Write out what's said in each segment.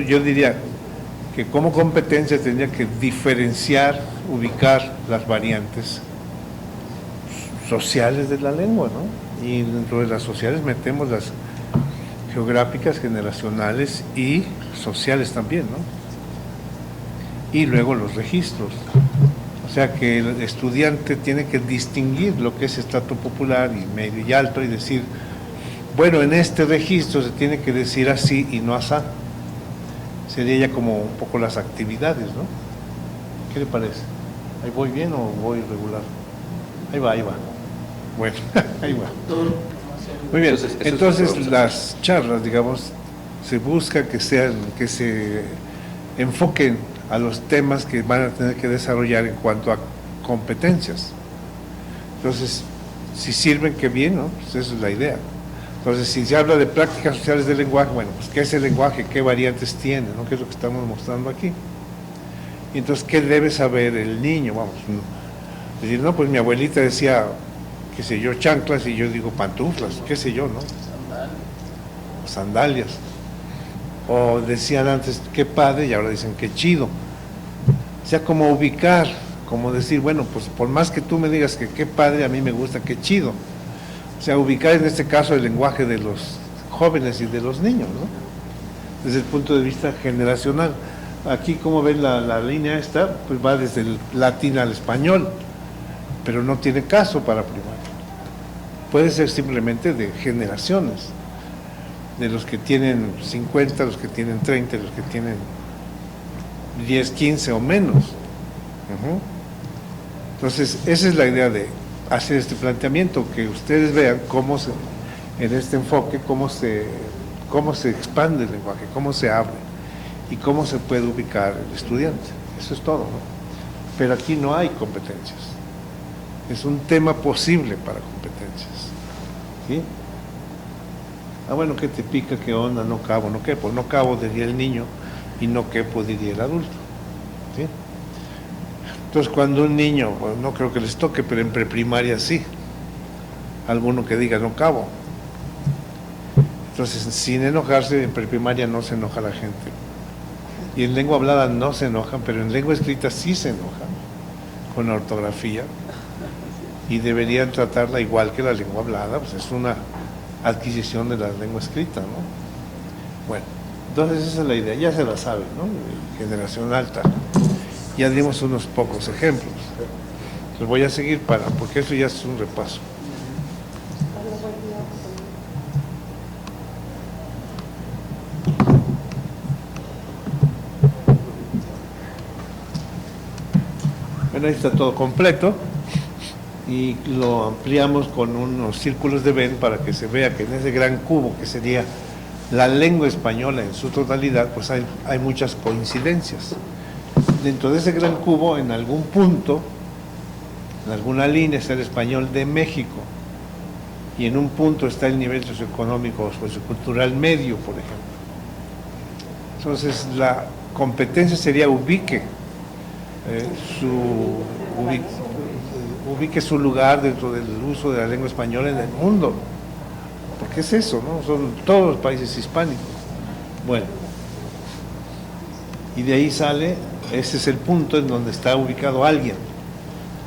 Yo diría que como competencia tendría que diferenciar, ubicar las variantes sociales de la lengua, ¿no? Y dentro de las sociales metemos las geográficas, generacionales y sociales también, ¿no? Y luego los registros. O sea que el estudiante tiene que distinguir lo que es estrato popular y medio y alto y decir, bueno, en este registro se tiene que decir así y no asá. Sería ya como un poco las actividades, ¿no? ¿Qué le parece? ¿Ahí voy bien o voy regular? Ahí va, ahí va. Bueno, ahí va. Muy bien, entonces las charlas, digamos, se busca que sean, que se enfoquen a los temas que van a tener que desarrollar en cuanto a competencias. Entonces, si sirven, qué bien, ¿no? Pues esa es la idea. Entonces, si se habla de prácticas sociales del lenguaje, bueno, pues ¿qué es el lenguaje? ¿Qué variantes tiene? ¿No? ¿Qué es lo que estamos mostrando aquí? Y entonces, ¿qué debe saber el niño? Vamos, decir, no, pues mi abuelita decía, qué sé yo, chanclas, y yo digo pantuflas, qué sé yo, ¿no? Sandalias. O decían antes, qué padre, y ahora dicen, qué chido. O sea, como ubicar, como decir, bueno, pues por más que tú me digas que qué padre, a mí me gusta, qué chido. O sea, ubicar en este caso el lenguaje de los jóvenes y de los niños, ¿no? Desde el punto de vista generacional. Aquí, como ven, la línea esta, pues va desde el latín al español, pero no tiene caso para primaria. Puede ser simplemente de generaciones, de los que tienen 50, los que tienen 30, los que tienen 10, 15 o menos. Entonces, esa es la idea de hacer este planteamiento, que ustedes vean cómo se, en este enfoque, cómo se expande el lenguaje, cómo se abre y cómo se puede ubicar el estudiante. Eso es todo, ¿no? Pero aquí no hay competencias. Es un tema posible para competencias. ¿Sí? Ah, bueno, ¿qué te pica? ¿Qué onda? No cabo, no quepo. No cabo diría el niño y no quepo diría el adulto. ¿Sí? Entonces, cuando un niño, bueno, no creo que les toque, pero en preprimaria sí, alguno que diga no cabo. Entonces, sin enojarse, en preprimaria no se enoja la gente. Y en lengua hablada no se enojan, pero en lengua escrita sí se enojan, con la ortografía, y deberían tratarla igual que la lengua hablada, pues es una adquisición de la lengua escrita, ¿no? Bueno, entonces esa es la idea, ya se la saben, ¿no? Generación alta. Ya dimos unos pocos ejemplos. Los voy a seguir porque eso ya es un repaso. Bueno, ahí está todo completo y lo ampliamos con unos círculos de Venn para que se vea que en ese gran cubo que sería la lengua española en su totalidad, pues hay muchas coincidencias. Dentro de ese gran cubo, en algún punto, en alguna línea está el español de México y en un punto está el nivel socioeconómico o sociocultural medio, por ejemplo. Entonces, la competencia sería ubique su lugar dentro del uso de la lengua española en el mundo, porque es eso, ¿no? Son todos los países hispánicos. Bueno, y de ahí sale, ese es el punto en donde está ubicado alguien,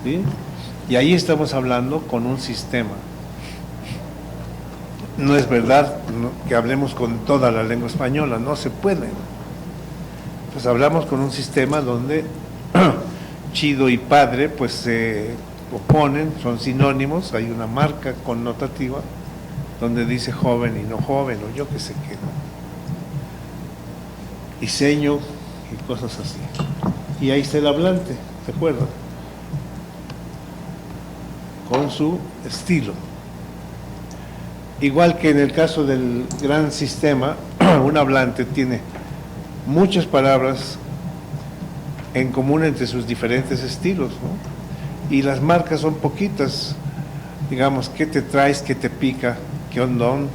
¿sí? Y ahí estamos hablando con un sistema. No es verdad que hablemos con toda la lengua española, no se puede. Pues hablamos con un sistema donde chido y padre pues se oponen, son sinónimos, hay una marca connotativa donde dice joven y no joven, o yo qué sé qué, ¿no? Y seño y cosas así. Y ahí está el hablante, ¿se acuerdan? Con su estilo. Igual que en el caso del gran sistema, un hablante tiene muchas palabras en común entre sus diferentes estilos, ¿no? Y las marcas son poquitas, digamos, ¿qué te traes, qué te pica, qué ondón,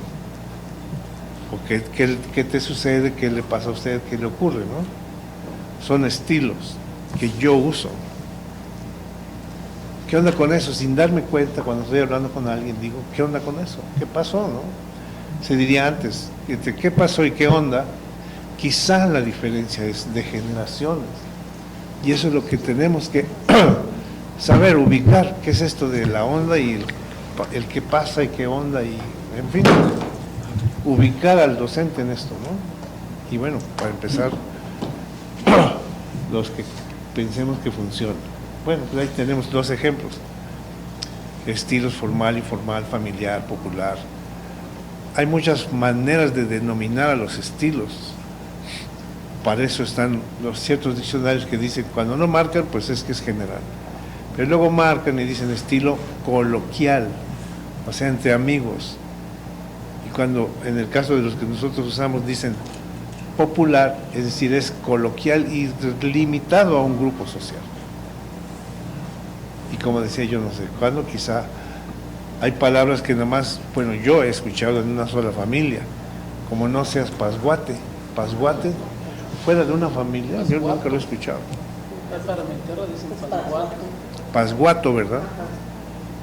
o qué te sucede, qué le pasa a usted, qué le ocurre, ¿no? Son estilos que yo uso. ¿Qué onda con eso? Sin darme cuenta, cuando estoy hablando con alguien, digo, ¿qué onda con eso? ¿Qué pasó, no? Se diría antes, entre qué pasó y qué onda, quizá la diferencia es de generaciones. Y eso es lo que tenemos que saber, ubicar, qué es esto de la onda y el qué pasa y qué onda, y en fin, ubicar al docente en esto, ¿no? Y bueno, para empezar, los que pensemos que funciona. Bueno, pues ahí tenemos dos ejemplos. Estilos formal, informal, familiar, popular. Hay muchas maneras de denominar a los estilos. Para eso están los ciertos diccionarios que dicen, cuando no marcan, pues es que es general. Pero luego marcan y dicen estilo coloquial, o sea, entre amigos. Y cuando, en el caso de los que nosotros usamos, dicen popular, es decir, es coloquial y limitado a un grupo social. Y como decía yo, no sé cuándo, quizá hay palabras que nada más, bueno, yo he escuchado en una sola familia, como no seas pasguate, pasguate, fuera de una familia, pasguato. Yo nunca lo he escuchado. Paramentero dicen pasguato. Pasguato, ¿verdad?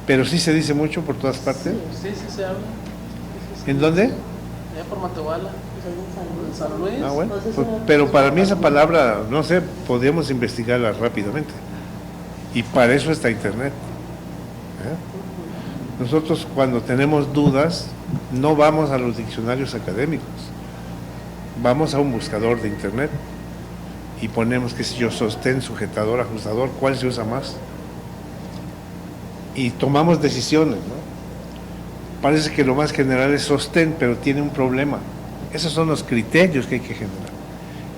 Pero sí se dice mucho por todas partes. Sí, sí se habla. ¿En dónde? Allá por Matehuala. En San Luis. Ah, bueno, pues, pero para mí esa palabra, no sé, podríamos investigarla rápidamente. Y para eso está Internet. Nosotros cuando tenemos dudas, no vamos a los diccionarios académicos, vamos a un buscador de Internet y ponemos, qué sé yo, sostén, sujetador, ajustador, ¿cuál se usa más? Y tomamos decisiones, ¿no? Parece que lo más general es sostén, pero tiene un problema. Esos son los criterios que hay que generar.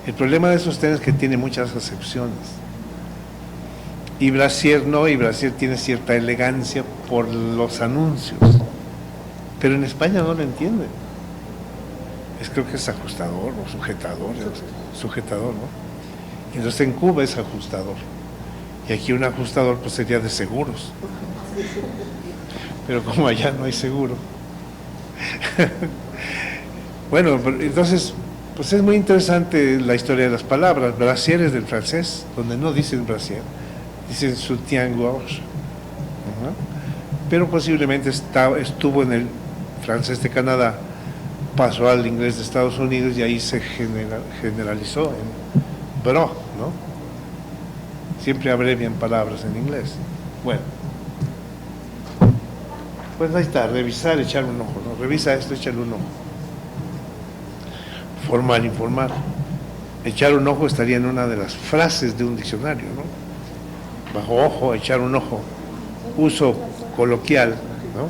El problema de sostén es que tiene muchas acepciones. Y brasier no, y brasier tiene cierta elegancia por los anuncios. Pero en España no lo entienden. Creo que es ajustador o sujetador, sujetador, ¿no? Entonces en Cuba es ajustador. Y aquí un ajustador pues sería de seguros. Pero como allá no hay seguro. Bueno, entonces, pues es muy interesante la historia de las palabras. Brasier es del francés, donde no dicen brasier, dicen soutien-gorge. Pero posiblemente estuvo en el francés de Canadá, pasó al inglés de Estados Unidos y ahí se generalizó en bro, ¿no? Siempre abrevian palabras en inglés. Bueno, pues ahí está, revisar, echar un ojo, ¿no? Revisa esto, echar un ojo. Formal, informal. Echar un ojo estaría en una de las frases de un diccionario, ¿no? Bajo ojo, echar un ojo. Uso coloquial, ¿no?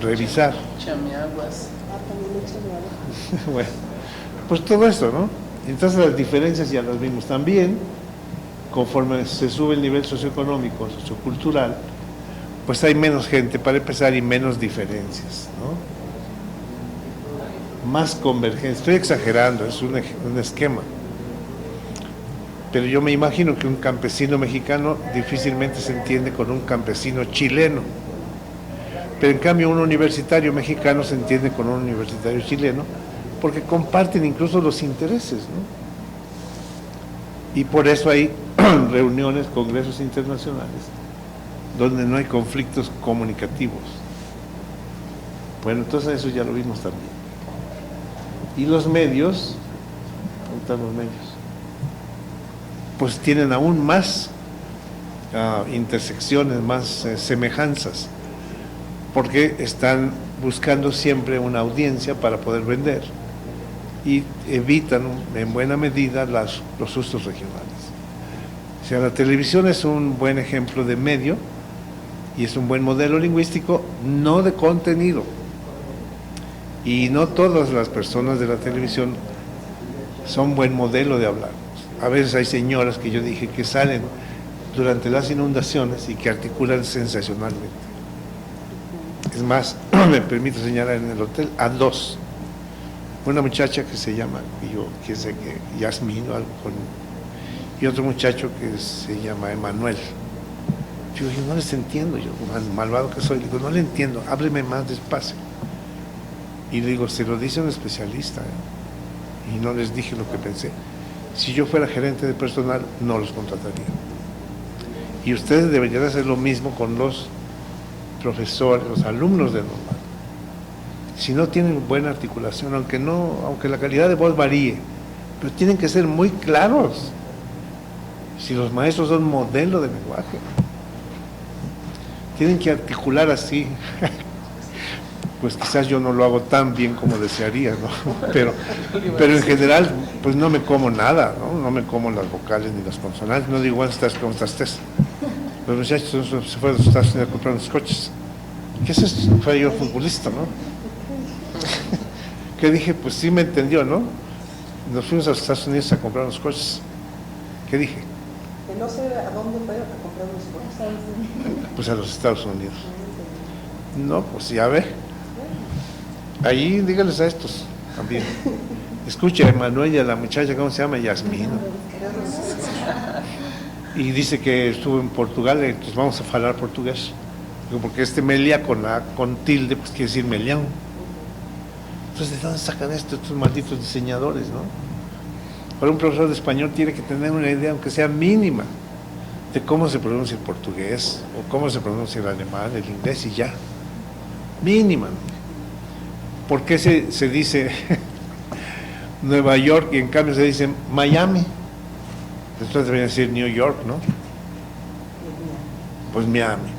Revisar. Chamiaguas. Bueno, pues todo esto, ¿no? Entonces las diferencias ya las vimos también, conforme se sube el nivel socioeconómico, sociocultural, pues hay menos gente para empezar y menos diferencias, ¿no? Más convergencia. Estoy exagerando, es un esquema. Pero yo me imagino que un campesino mexicano difícilmente se entiende con un campesino chileno. Pero en cambio un universitario mexicano se entiende con un universitario chileno porque comparten incluso los intereses, ¿no? Y por eso hay reuniones, congresos internacionales donde no hay conflictos comunicativos. Bueno, entonces eso ya lo vimos también. Y los medios, ¿dónde están los medios? Pues tienen aún más intersecciones, más semejanzas, porque están buscando siempre una audiencia para poder vender y evitan en buena medida los usos regionales. O sea, la televisión es un buen ejemplo de medio y es un buen modelo lingüístico, no de contenido. Y no todas las personas de la televisión son buen modelo de hablar. A veces hay señoras que yo dije que salen durante las inundaciones y que articulan sensacionalmente. Es más, me permite señalar en el hotel a dos. Una muchacha que se llama, que sé que Yasmín o algo con, y otro muchacho que se llama Emanuel. Yo no les entiendo, yo, malvado que soy, digo, no le entiendo, hábleme más despacio. Y le digo, se lo dice un especialista, ¿eh? Y no les dije lo que pensé. Si yo fuera gerente de personal, no los contrataría. Y ustedes deberían hacer lo mismo con los profesores, los alumnos de normal. Si no tienen buena articulación, aunque la calidad de voz varíe, pero tienen que ser muy claros. Si los maestros son modelo de lenguaje, tienen que articular así. Pues quizás yo no lo hago tan bien como desearía, ¿no? Pero en general, pues no me como nada, ¿no? No me como las vocales ni las consonantes, no digo, bueno, estás como estás. Los muchachos se fueron a los Estados Unidos a comprar unos coches. ¿Qué es eso? Fue yo futbolista, ¿no? Que dije, pues sí me entendió, ¿no? Nos fuimos a los Estados Unidos a comprar unos coches. ¿Qué dije? Que no sé a dónde fue a comprar unos coches. Pues a los Estados Unidos. No, pues ya ve. Ahí dígales a estos también. Escucha a Emanuel y a la muchacha, ¿cómo se llama? Yasmín. Y dice que estuvo en Portugal, entonces vamos a hablar portugués. Digo, porque Melia con tilde, pues quiere decir melián. Entonces, ¿de dónde sacan estos malditos diseñadores, no? Ahora un profesor de español tiene que tener una idea, aunque sea mínima, de cómo se pronuncia el portugués, o cómo se pronuncia el alemán, el inglés, y ya. Mínima. ¿Por qué se dice Nueva York y en cambio se dice Miami? Después debería decir New York, ¿no? Pues Miami.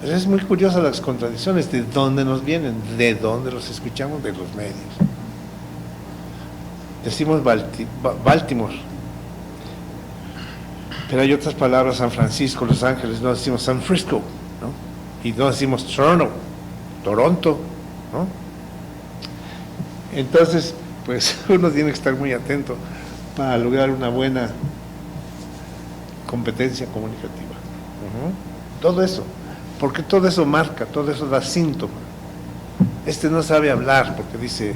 Es muy curiosa las contradicciones, de dónde nos vienen, de dónde los escuchamos, de los medios. Decimos Baltimore, pero hay otras palabras, San Francisco, Los Ángeles, no decimos San Francisco, ¿no? Y no decimos Toronto, ¿no? Entonces, pues uno tiene que estar muy atento para lograr una buena competencia comunicativa. Todo eso, porque todo eso marca, todo eso da síntoma. No sabe hablar porque dice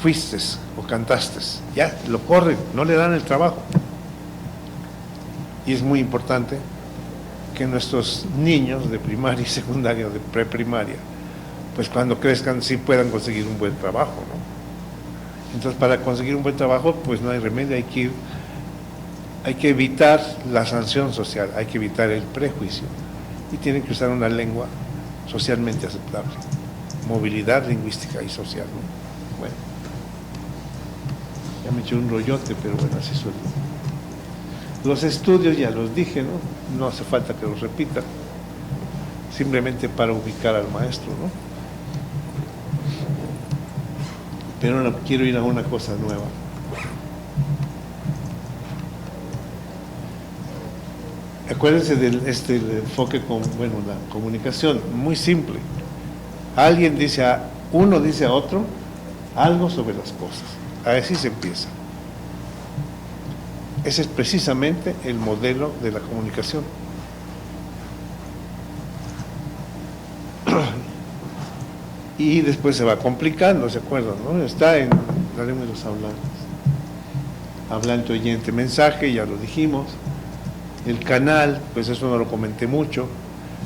fuiste o cantaste, ya, lo corren, no le dan el trabajo. Y es muy importante que nuestros niños de primaria y secundaria, de preprimaria, pues cuando crezcan sí puedan conseguir un buen trabajo, ¿no? Entonces, para conseguir un buen trabajo, pues no hay remedio, hay que evitar la sanción social, hay que evitar el prejuicio y tienen que usar una lengua socialmente aceptable, movilidad lingüística y social, ¿no? Bueno, ya me eché un rollote, pero bueno, así suele. Los estudios ya los dije, ¿no? No hace falta que los repita, simplemente para ubicar al maestro, ¿no? Pero ahora quiero ir a una cosa nueva. Acuérdense del enfoque con, la comunicación, muy simple. Uno dice a otro algo sobre las cosas. Así se empieza. Ese es precisamente el modelo de la comunicación. Y después se va complicando, ¿se acuerdan? ¿No? Está en la lengua de los hablantes. Hablante, oyente, mensaje, ya lo dijimos. El canal, pues eso no lo comenté mucho.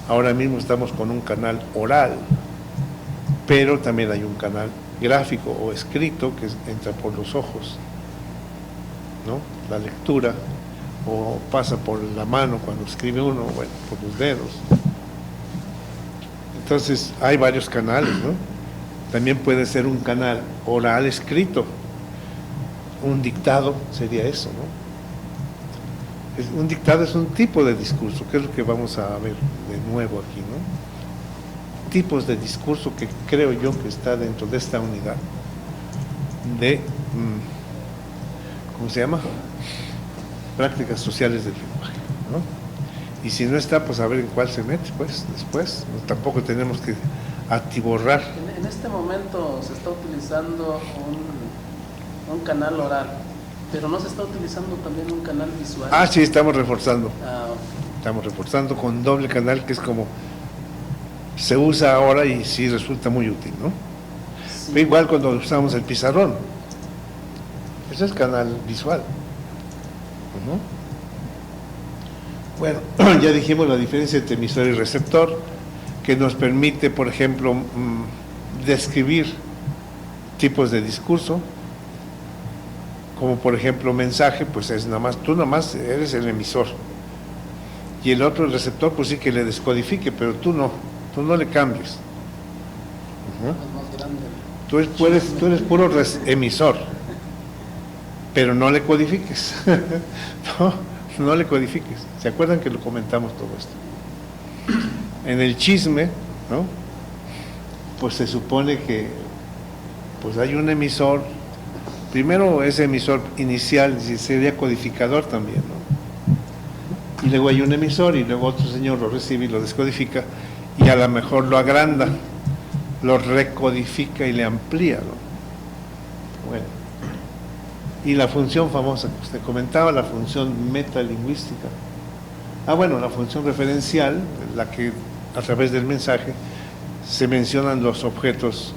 Ahora mismo estamos con un canal oral, pero también hay un canal gráfico o escrito que entra por los ojos, ¿no? La lectura, o pasa por la mano cuando escribe uno, bueno, por los dedos. Entonces hay varios canales, ¿no? También puede ser un canal oral escrito, un dictado sería eso, ¿no? Un dictado es un tipo de discurso, que es lo que vamos a ver de nuevo aquí, ¿no? Tipos de discurso que creo yo que está dentro de esta unidad de, ¿cómo se llama? Prácticas sociales del lenguaje, ¿no? Y si no está, pues a ver en cuál se mete, pues, después. No, tampoco tenemos que atiborrar. En este momento se está utilizando un canal oral, pero no se está utilizando también un canal visual. Sí, estamos reforzando. Ah, Estamos reforzando con doble canal, que es como se usa ahora y sí resulta muy útil, ¿no? Sí. Pero igual cuando usamos el pizarrón, ese es canal visual. Ujú. Bueno, ya dijimos la diferencia entre emisor y receptor, que nos permite, por ejemplo, describir tipos de discurso, como por ejemplo mensaje, pues es nada más, tú nada más eres el emisor, y el otro, el receptor, pues sí que le descodifique, pero tú no le cambies. Ujú. Es más grande. Tú eres puro emisor, pero no le codifiques. No le codifiques. ¿Se acuerdan que lo comentamos todo esto? En el chisme, ¿no? Pues se supone que pues hay un emisor, primero ese emisor inicial sería codificador también, ¿no? Y luego hay un emisor y luego otro señor lo recibe y lo descodifica y a lo mejor lo agranda, lo recodifica y le amplía, ¿no? Bueno. Y la función famosa que usted comentaba, la función metalingüística. Bueno, la función referencial, la que a través del mensaje se mencionan los objetos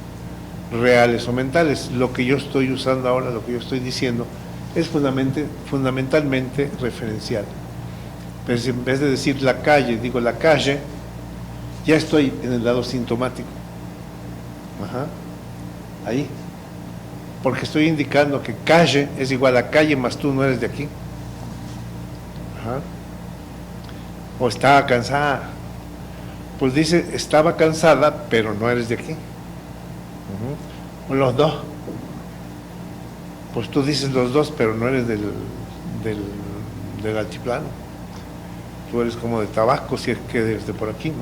reales o mentales. Lo que yo estoy usando ahora, lo que yo estoy diciendo, es fundamentalmente referencial. Pero si en vez de decir la calle, digo la calle, ya estoy en el lado sintomático. Ajá. Ahí. Porque estoy indicando que calle es igual a calle más tú no eres de aquí. Ajá. O estaba cansada. Pues dice, estaba cansada, pero no eres de aquí. O los dos. Pues tú dices los dos, pero no eres del altiplano. Tú eres como de Tabasco, si es que eres de por aquí, ¿no?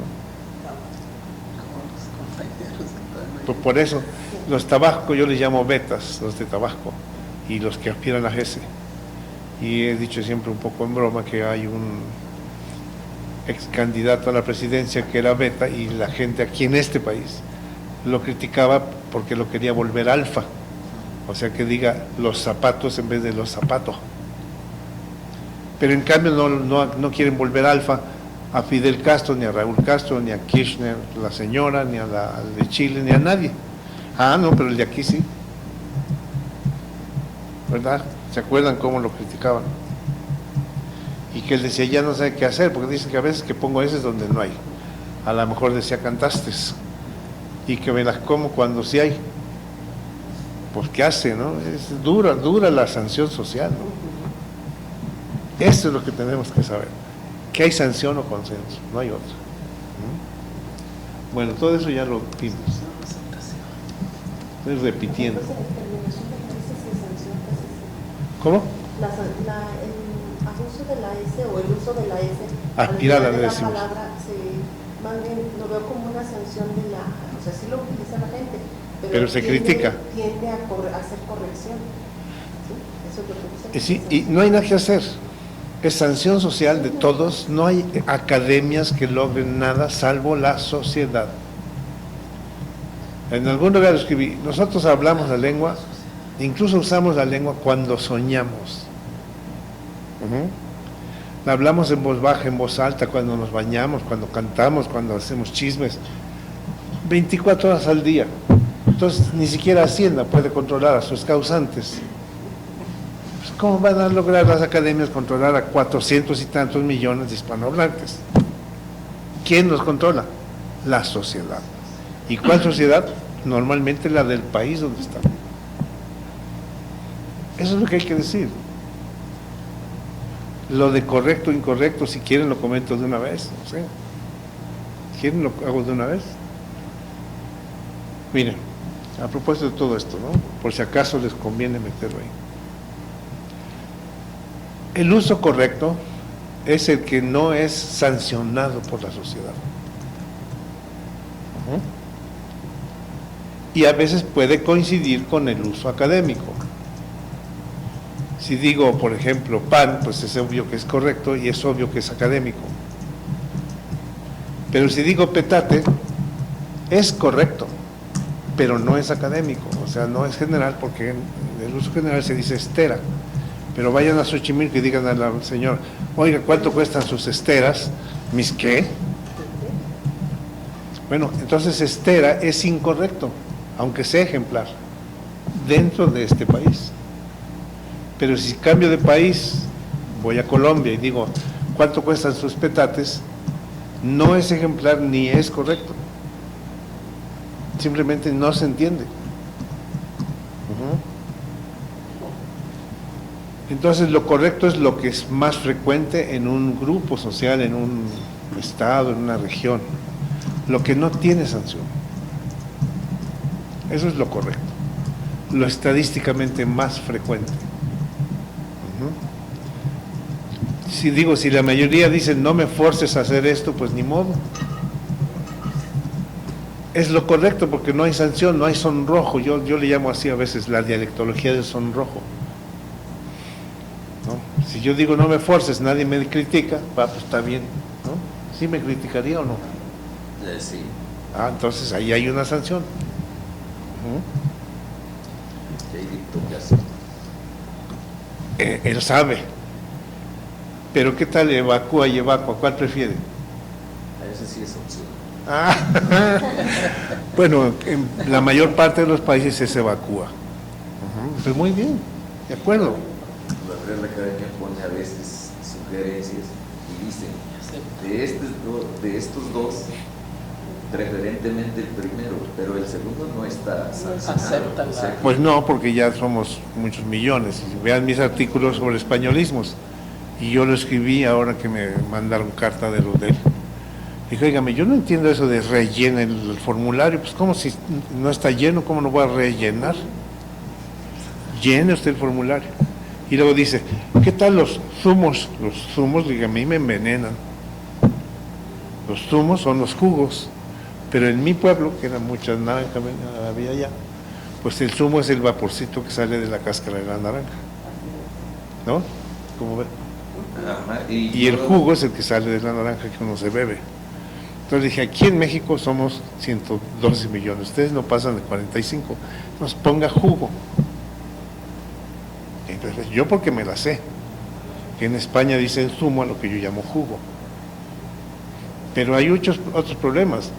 Como los compañeros que están ahí. Pues por eso, los Tabasco yo les llamo betas, los de Tabasco, y los que aspiran a GESE. Y he dicho siempre un poco en broma que hay un ex candidato a la presidencia que era beta y la gente aquí en este país lo criticaba porque lo quería volver alfa, o sea que diga los zapatos en vez de los zapatos. Pero en cambio no quieren volver alfa a Fidel Castro, ni a Raúl Castro, ni a Kirchner, la señora, ni a la de Chile, ni a nadie. No, pero el de aquí sí. ¿Verdad? ¿Se acuerdan cómo lo criticaban? Y que él decía, ya no sabe qué hacer, porque dicen que a veces que pongo ese donde no hay. A lo mejor decía cantastes. Y que me las como cuando sí hay. Pues ¿qué hace, no? Es dura la sanción social, ¿no? Eso es lo que tenemos que saber. Que hay sanción o consenso, no hay otra. Bueno, todo eso ya lo vimos. Estoy repitiendo. ¿Cómo? El abuso de la S o el uso de la S. Aspirar a la decimos. palabra más bien lo veo como una sanción de la, o sea, sí lo utiliza la gente, pero se critica. Tiende a hacer corrección. ¿Sí? Eso es lo que dice. Sí, y no hay nada que hacer. Es sanción social de todos. No hay academias que logren nada salvo la sociedad. En algún lugar escribí, nosotros hablamos la lengua, incluso usamos la lengua cuando soñamos. La hablamos en voz baja, en voz alta, cuando nos bañamos, cuando cantamos, cuando hacemos chismes. 24 horas al día. Entonces, ni siquiera Hacienda puede controlar a sus causantes. Pues, ¿cómo van a lograr las academias controlar a 400 y tantos millones de hispanohablantes? ¿Quién los controla? La sociedad. ¿Y cuál sociedad? Normalmente la del país donde están. Eso es lo que hay que decir. Lo de correcto o incorrecto, si quieren lo comento de una vez, no sé. ¿Quieren lo hago de una vez? Miren, a propósito de todo esto, ¿no? Por si acaso les conviene meterlo ahí. El uso correcto es el que no es sancionado por la sociedad. Y a veces puede coincidir con el uso académico. Si digo, por ejemplo, pan, pues es obvio que es correcto y es obvio que es académico. Pero si digo petate, es correcto, pero no es académico, o sea, no es general, porque en el uso general se dice estera. Pero vayan a Xochimilco y digan al señor, oiga, ¿cuánto cuestan sus esteras? ¿Mis qué? Bueno, entonces Estera es incorrecto, aunque sea ejemplar, dentro de este país. Pero si cambio de país, voy a Colombia y digo, ¿cuánto cuestan sus petates? No es ejemplar ni es correcto. Simplemente no se entiende. Entonces lo correcto es lo que es más frecuente en un grupo social, en un estado, en una región, lo que no tiene sanción. Eso es lo correcto, lo estadísticamente más frecuente. Si la mayoría dice no me forces a hacer esto, pues ni modo. Es lo correcto porque no hay sanción, no hay sonrojo. Yo le llamo así a veces la dialectología del sonrojo. ¿No? Si yo digo no me forces, nadie me critica, pues está bien, ¿no? ¿Sí me criticaría o no? Sí. Entonces ahí hay una sanción. Él sabe. Pero ¿qué tal evacúa y evacua? ¿Cuál prefiere? A ese sí es opción. Bueno, en la mayor parte de los países se evacúa. Pues muy bien, de acuerdo. La Real Academia pone a veces sugerencias y dicen, de estos dos, preferentemente el primero, pero el segundo no está sancionado. Pues no, porque ya somos muchos millones. Vean mis artículos sobre españolismos. Y yo lo escribí ahora que me mandaron carta de los de él. Dije, óigame, yo no entiendo eso de rellena el formulario. Pues ¿cómo si no está lleno? ¿Cómo no voy a rellenar? Llene usted el formulario. Y luego dice, ¿qué tal los zumos? Los zumos, diga, a mí me envenenan. Los zumos son los jugos. Pero en mi pueblo, que eran muchas naranjas, había allá, pues el zumo es el vaporcito que sale de la cáscara de la naranja. ¿No? ¿Cómo ven? Y el jugo es el que sale de la naranja que uno se bebe. Entonces dije, aquí en México somos 112 millones, ustedes no pasan de 45, nos ponga jugo. Entonces, yo porque me la sé, que en España dicen zumo a lo que yo llamo jugo. Pero hay otros problemas.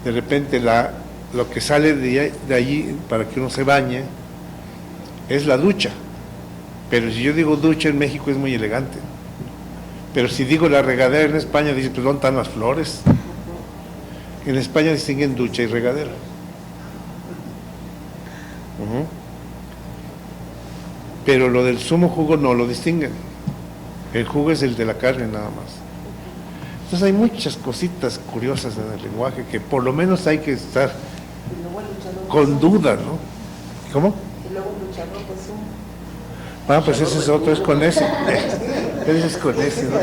De repente lo que sale de allí para que uno se bañe es la ducha. Pero si yo digo ducha en México es muy elegante. Pero si digo la regadera en España, dicen, pues ¿dónde están las flores? En España distinguen ducha y regadera. Pero lo del zumo jugo no lo distinguen. El jugo es el de la carne nada más. Entonces hay muchas cositas curiosas en el lenguaje que por lo menos hay que estar con duda, ¿no? ¿Cómo? Y luego luchador de zumo. Pues ese es otro, es con ese. Ese es con ese, ¿no?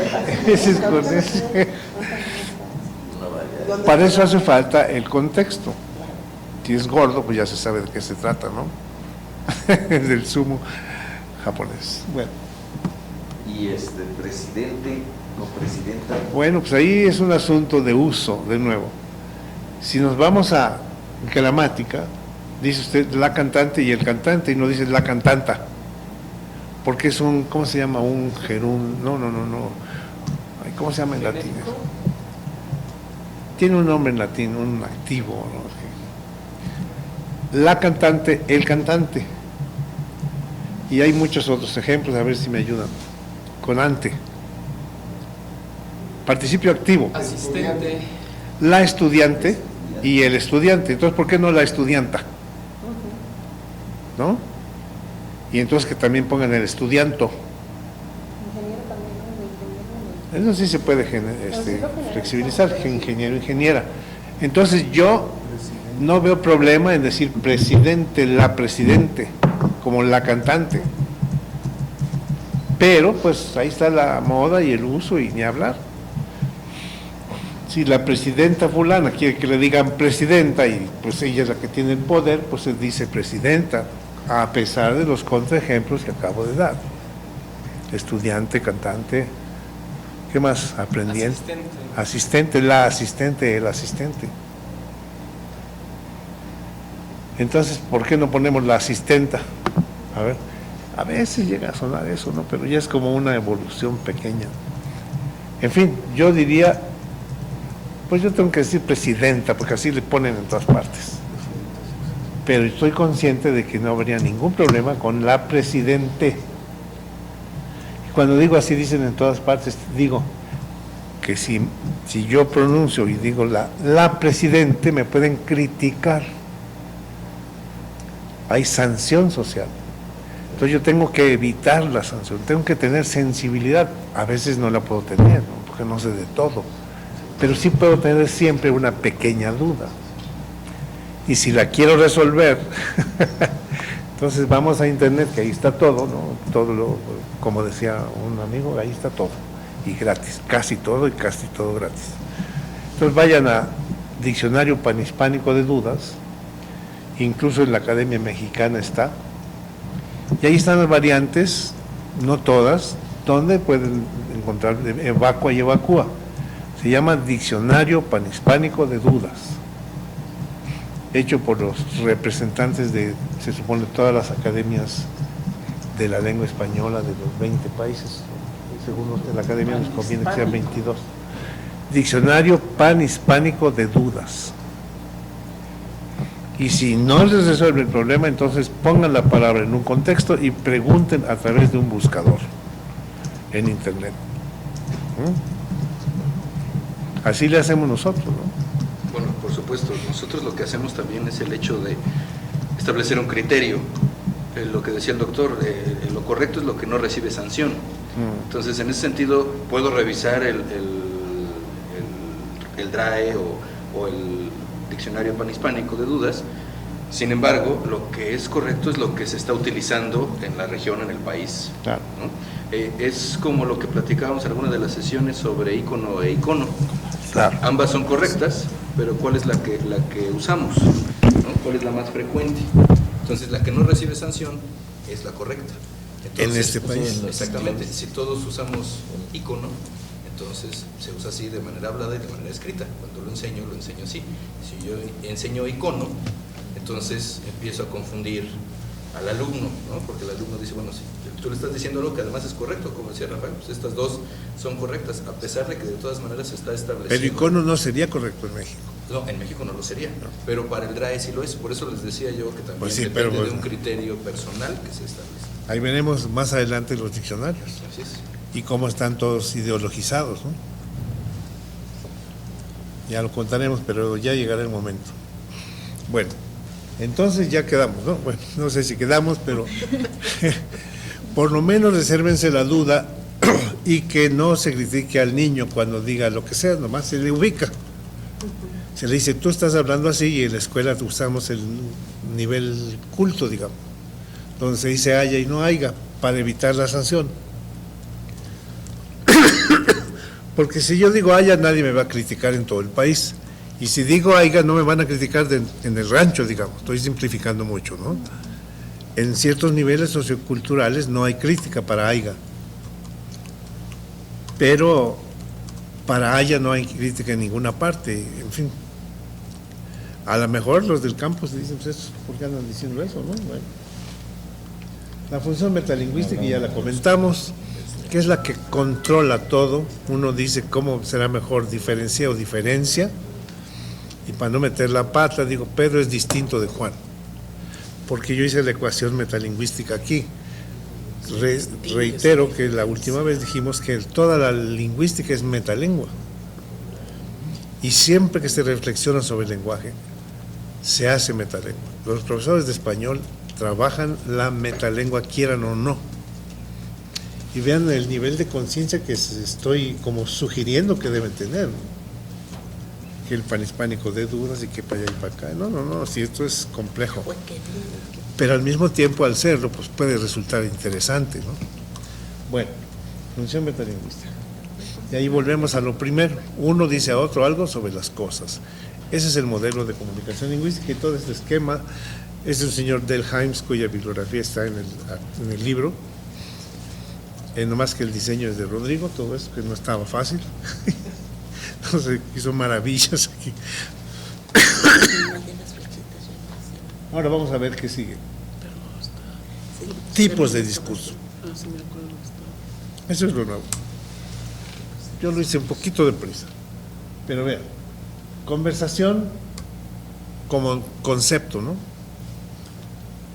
Ese es con ese. Para eso hace falta el contexto. Si es gordo, pues ya se sabe de qué se trata, ¿no? Del zumo japonés. Bueno. Y presidente o presidenta. Bueno, pues ahí es un asunto de uso, de nuevo. Si nos vamos a gramática, dice usted la cantante y el cantante, y no dice la cantanta. Porque es un, ¿cómo se llama? Un gerún, no. Ay, ¿cómo se llama en latín? Tiene un nombre en latín, un activo, ¿no? La cantante, el cantante. Y hay muchos otros ejemplos, a ver si me ayudan. Con ante. Participio activo. Asistente. La estudiante y el estudiante. Entonces, ¿por qué no la estudianta? ¿No? Y entonces que también pongan el estudianto. Eso sí se puede flexibilizar, ingeniero, ingeniera. Entonces yo no veo problema en decir presidente, la presidente, como la cantante. Pero pues ahí está la moda y el uso y ni hablar. Si la presidenta fulana quiere que le digan presidenta y pues ella es la que tiene el poder, pues se dice presidenta, a pesar de los contraejemplos que acabo de dar. Estudiante, cantante, ¿qué más? Aprendiente. Asistente, la asistente, el asistente. Entonces, ¿por qué no ponemos la asistenta? A ver, a veces llega a sonar eso, ¿no? Pero ya es como una evolución pequeña. En fin, yo diría Pues yo tengo que decir presidenta, porque así le ponen en todas partes. Pero estoy consciente de que no habría ningún problema con la presidente. Cuando digo así, dicen en todas partes, digo que si yo pronuncio y digo la presidente, me pueden criticar. Hay sanción social. Entonces yo tengo que evitar la sanción, tengo que tener sensibilidad. A veces no la puedo tener, ¿no? Porque no sé de todo. Pero sí puedo tener siempre una pequeña duda. Y si la quiero resolver, entonces vamos a internet, que ahí está todo, ¿no? Todo como decía un amigo, ahí está todo. Y gratis, casi todo y casi todo gratis. Entonces vayan a Diccionario Panhispánico de Dudas, incluso en la Academia Mexicana está, y ahí están las variantes, no todas, donde pueden encontrar evacua y evacúa. Se llama Diccionario Panhispánico de Dudas, hecho por los representantes de, se supone, todas las academias de la lengua española de los 20 países. Según usted, la academia nos conviene que sean 22. Diccionario Panhispánico de Dudas. Y si no les resuelve el problema, entonces pongan la palabra en un contexto y pregunten a través de un buscador en internet. Así le hacemos nosotros, ¿no? Bueno, por supuesto, nosotros lo que hacemos también es el hecho de establecer un criterio. Lo que decía el doctor, lo correcto es lo que no recibe sanción. Entonces, en ese sentido, puedo revisar el DRAE o el Diccionario Panhispánico de Dudas. Sin embargo, lo que es correcto es lo que se está utilizando en la región, en el país. Claro. ¿No? Es como lo que platicábamos en alguna de las sesiones sobre ícono e icono. Claro. Ambas son correctas, pero ¿cuál es la que usamos? ¿No? ¿Cuál es la más frecuente? Entonces, la que no recibe sanción es la correcta. Entonces, en este país. Exactamente. Si todos usamos icono, entonces se usa así de manera hablada y de manera escrita. Cuando lo enseño así. Si yo enseño icono, entonces empiezo a confundir al alumno, ¿no? Porque el alumno dice, bueno, si tú le estás diciendo algo que además es correcto, como decía Rafael, pues estas dos son correctas, a pesar de que de todas maneras se está estableciendo. Pero icono no sería correcto en México. No, en México no lo sería, no. Pero para el DRAE sí lo es, por eso les decía yo que también Pues sí, depende pero, de un criterio personal que se establece. Ahí veremos más adelante los diccionarios Así es. y cómo están todos ideologizados, ¿no? Ya lo contaremos, pero ya llegará el momento. Bueno, entonces ya quedamos, ¿no? Bueno, no sé si quedamos, pero por lo menos resérvense la duda y que no se critique al niño cuando diga lo que sea, nomás se le ubica. Se le dice, tú estás hablando así, y en la escuela usamos el nivel culto, digamos, donde se dice haya y no haya, para evitar la sanción. Porque si yo digo haya, nadie me va a criticar en todo el país. Y si digo haya, no me van a criticar en el rancho, digamos. Estoy simplificando mucho, ¿no? En ciertos niveles socioculturales no hay crítica para haya. Pero para haya no hay crítica en ninguna parte, en fin. A lo mejor los del campo se dicen, pues eso, ¿por qué andan diciendo eso, no? Bueno. La función metalingüística ya la comentamos, que es la que controla todo. Uno dice cómo será mejor diferencia o diferencia, y para no meter la pata, digo, Pedro es distinto de Juan, porque yo hice la ecuación metalingüística aquí. Reitero que la última vez dijimos que toda la lingüística es metalengua, y siempre que se reflexiona sobre el lenguaje, se hace metalengua. Los profesores de español trabajan la metalengua, quieran o no. Y vean el nivel de conciencia que estoy como sugiriendo que deben tener, ¿no? Que el panhispánico de dudas y que para allá y para acá. No, si esto es complejo. Pero al mismo tiempo, al serlo, pues puede resultar interesante, ¿no? Bueno, función metalingüística. Y ahí volvemos a lo primero. Uno dice a otro algo sobre las cosas. Ese es el modelo de comunicación lingüística, y todo este esquema es el señor Delheims, cuya bibliografía está en el libro. Nomás que el diseño es de Rodrigo, todo eso, que no estaba fácil. Entonces hizo maravillas aquí. Ahora vamos a ver qué sigue. Tipos de discurso. Eso es lo nuevo. Yo lo hice un poquito deprisa, pero vean. conversación como concepto, ¿no?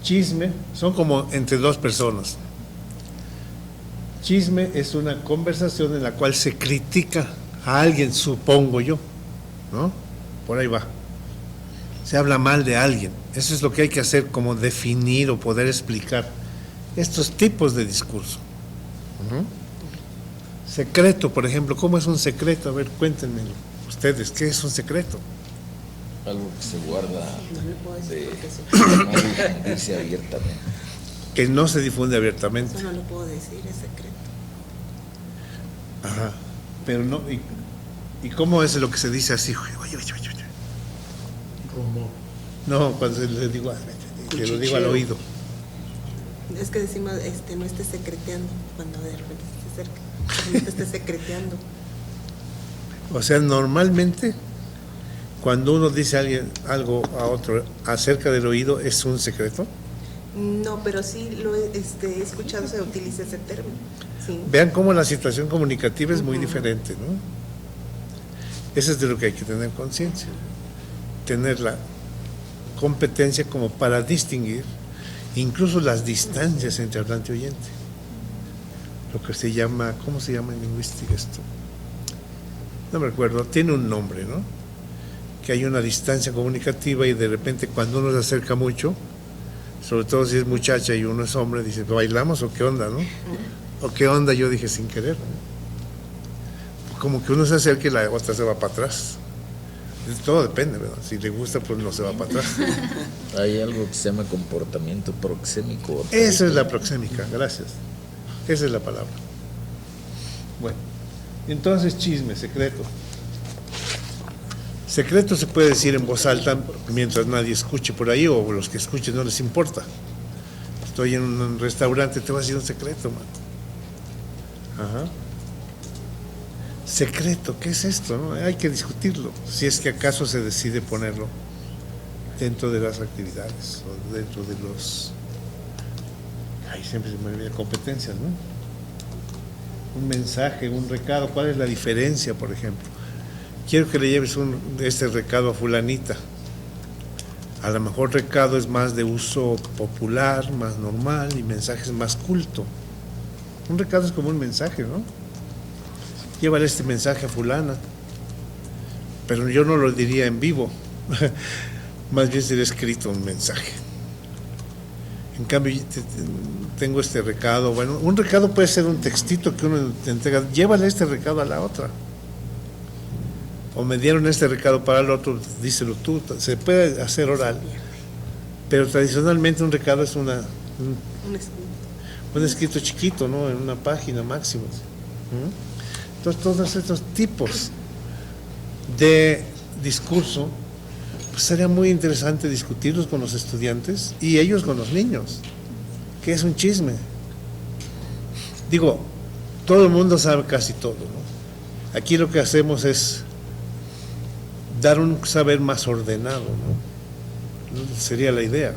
Chisme son como entre dos personas. Chisme es una conversación en la cual se critica a alguien, supongo yo, ¿no? Por ahí va. Se habla mal de alguien. Eso es lo que hay que hacer, como definir o poder explicar estos tipos de discurso. Secreto, por ejemplo, ¿cómo es un secreto? A ver, cuéntenme ustedes, ¿qué es un secreto? Algo que se guarda de no difundirse abiertamente. Que no se difunde abiertamente. Eso no lo puedo decir, es secreto. Ajá, pero no, ¿y cómo es lo que se dice así? Oye. Rumor. No, cuando le digo, que lo digo al oído. Es que decimos, no estés secreteando, cuando de repente se acerca, no te estés secreteando. O sea, normalmente, cuando uno dice a alguien algo a otro acerca del oído, ¿es un secreto? No, pero sí lo he escuchado, se utiliza ese término. Sí. Vean cómo la situación comunicativa es muy diferente, ¿no? Eso es de lo que hay que tener conciencia. Tener la competencia como para distinguir incluso las distancias entre hablante y oyente. Lo que se llama, ¿cómo se llama en lingüística esto? No me recuerdo, tiene un nombre, ¿no? Que hay una distancia comunicativa y de repente cuando uno se acerca mucho, sobre todo si es muchacha y uno es hombre, dice, ¿bailamos o qué onda, no? ¿O qué onda? Yo dije sin querer. Como que uno se acerca y la otra se va para atrás. Todo depende, ¿verdad? Si le gusta, pues no se va para atrás. Hay algo que se llama comportamiento proxémico. Esa es la proxémica, gracias. Esa es la palabra. Bueno, entonces chisme, secreto. Secreto se puede decir en voz alta mientras nadie escuche por ahí o los que escuchen no les importa. Estoy en un restaurante, te voy a decir un secreto, man. Ajá. Secreto, ¿qué es esto? ¿No? Hay que discutirlo, si es que acaso se decide ponerlo dentro de las actividades o dentro de los... Ay, siempre se me olvida competencias, ¿no? Un mensaje, un recado, ¿cuál es la diferencia, por ejemplo? Quiero que le lleves este recado a fulanita. A lo mejor recado es más de uso popular, más normal, y mensaje es más culto. Un recado es como un mensaje, ¿no? Llévale este mensaje a fulana, pero yo no lo diría en vivo, más bien sería escrito un mensaje. En cambio, tengo este recado, bueno, un recado puede ser un textito que uno te entrega, llévale este recado a la otra. O me dieron este recado para el otro, díselo tú, se puede hacer oral, pero tradicionalmente un recado es un escrito chiquito, ¿no? En una página máximo. Entonces, todos estos tipos de discurso, pues sería muy interesante discutirlos con los estudiantes y ellos con los niños. ¿Qué es un chisme? Digo, todo el mundo sabe casi todo, ¿no? Aquí lo que hacemos es dar un saber más ordenado, ¿no? Sería la idea.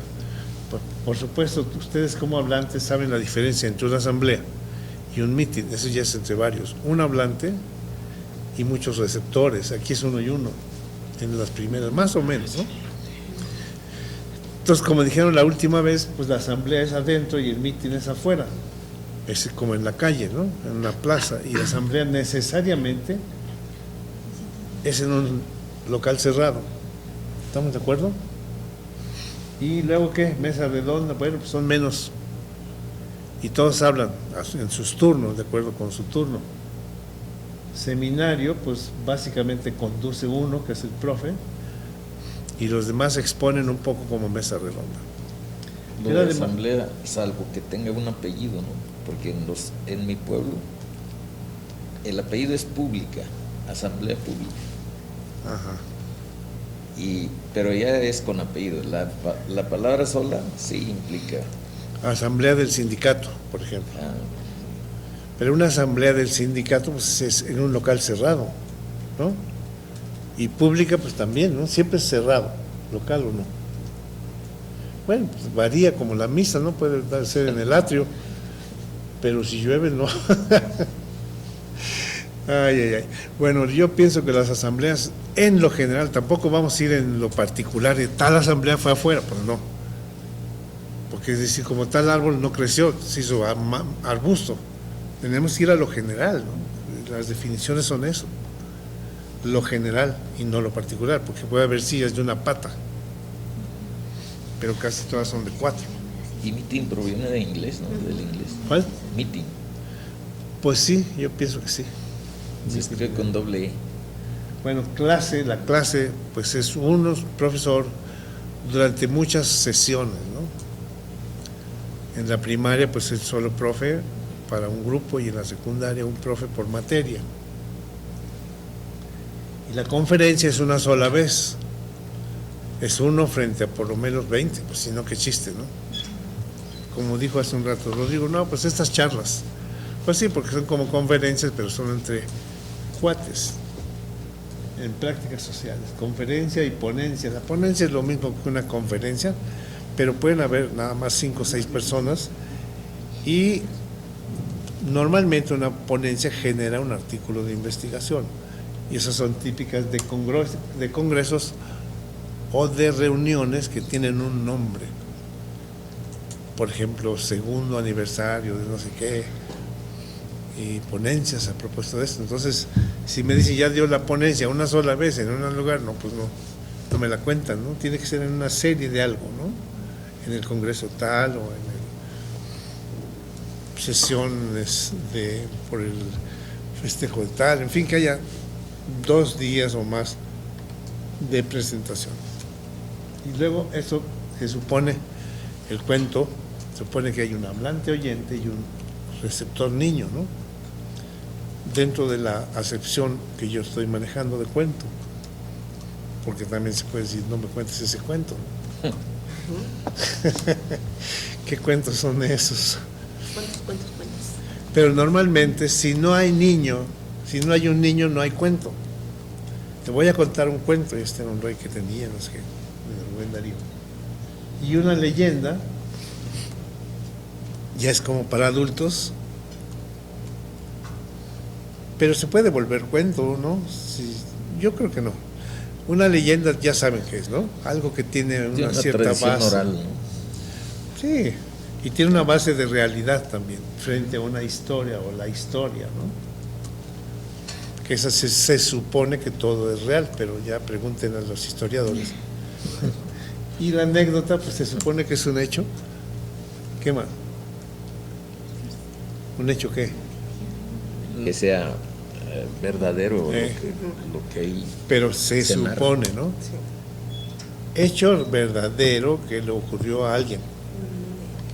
Por supuesto, ustedes como hablantes saben la diferencia entre una asamblea y un meeting, eso ya es entre varios. Un hablante y muchos receptores, aquí es uno y uno, en las primeras, más o menos, ¿no? Entonces, como dijeron la última vez, pues la asamblea es adentro y el meeting es afuera, es como en la calle, ¿no? En una plaza, y la asamblea necesariamente es en un local cerrado. ¿Estamos de acuerdo? Y luego, ¿qué? Mesa redonda, bueno, pues son menos. Y todos hablan en sus turnos, de acuerdo con su turno. Seminario, pues básicamente conduce uno, que es el profe, y los demás exponen un poco como mesa redonda. Lo de asamblea, salvo que tenga un apellido, ¿no? Porque en mi pueblo el apellido es pública, asamblea pública. Ajá. Pero ya es con apellido. La palabra sola sí implica. Asamblea del sindicato, por ejemplo. Pero una asamblea del sindicato pues es en un local cerrado, ¿no? Y pública pues también, ¿no? Siempre es cerrado, local o no. Bueno, pues varía como la misa, ¿no? Puede ser en el atrio, pero si llueve no. Ay, ay, ay. Bueno, yo pienso que las asambleas, en lo general, tampoco vamos a ir en lo particular de tal asamblea fue afuera, pues no. Porque es decir, como tal árbol no creció, se hizo arbusto. Tenemos que ir a lo general, ¿no? Las definiciones son eso, lo general y no lo particular, porque puede haber sillas de una pata, pero casi todas son de 4. Y meeting proviene de inglés, ¿no? Del inglés. ¿Cuál? Meeting. Pues sí, yo pienso que sí. Se escribe con doble E. Bueno, la clase, pues es uno profesor durante muchas sesiones, ¿no? En la primaria, pues es solo profe para un grupo y en la secundaria un profe por materia. Y la conferencia es una sola vez. Es uno frente a por lo menos 20, pues si no, qué chiste, ¿no? Como dijo hace un rato Rodrigo, no, pues estas charlas. Pues sí, porque son como conferencias, pero son entre cuates, en prácticas sociales, conferencia y ponencia. La ponencia es lo mismo que una conferencia, pero pueden haber nada más 5 o 6 personas y normalmente una ponencia genera un artículo de investigación y esas son típicas de congresos o de reuniones que tienen un nombre. Por ejemplo, 2º aniversario de no sé qué, y ponencias a propósito de esto. Entonces, si me dice ya dio la ponencia una sola vez en un lugar, no, pues no me la cuentan, ¿no? Tiene que ser en una serie de algo, ¿no? En el congreso tal o en sesiones por el festejo de tal, en fin, que haya 2 días o más de presentación. Y luego eso se supone, el cuento, se supone que hay un hablante oyente y un receptor niño, ¿no? Dentro de la acepción que yo estoy manejando de cuento, porque también se puede decir, no me cuentes ese cuento. ¿Qué cuentos son esos? ¿Cuántos? Pero normalmente, si no hay un niño, no hay cuento. Te voy a contar un cuento, este era un rey que tenía, no sé qué, de Rubén Darío. Y una leyenda, ya es como para adultos, pero se puede volver cuento, ¿no? Sí, yo creo que no. Una leyenda ya saben qué es, ¿no? Algo que tiene una cierta tradición base. oral, ¿no? Sí, y tiene una base de realidad también, frente a una historia o la historia, ¿no? Que esa se supone que todo es real, pero ya pregunten a los historiadores. Y la anécdota, pues se supone que es un hecho. ¿Qué más? ¿Un hecho qué? Que sea verdadero lo que hay. Pero se supone, ¿no? Sí. Hecho verdadero que le ocurrió a alguien.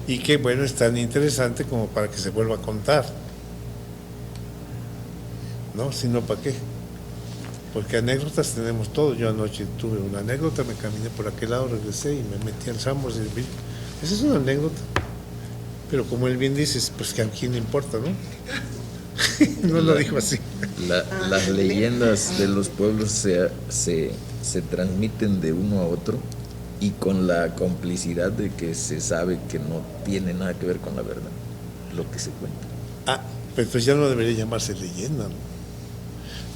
Y que, bueno, es tan interesante como para que se vuelva a contar. ¿No? Si no, ¿para qué? Porque anécdotas tenemos todos. Yo anoche tuve una anécdota, me caminé por aquel lado, regresé y me metí al Sambors. Esa es una anécdota. Pero como él bien dice, pues que a quién le importa, ¿no? No lo dijo así. Las leyendas de los pueblos se transmiten de uno a otro y con la complicidad de que se sabe que no tiene nada que ver con la verdad, lo que se cuenta. Ah, pero pues ya no debería llamarse leyenda, ¿no?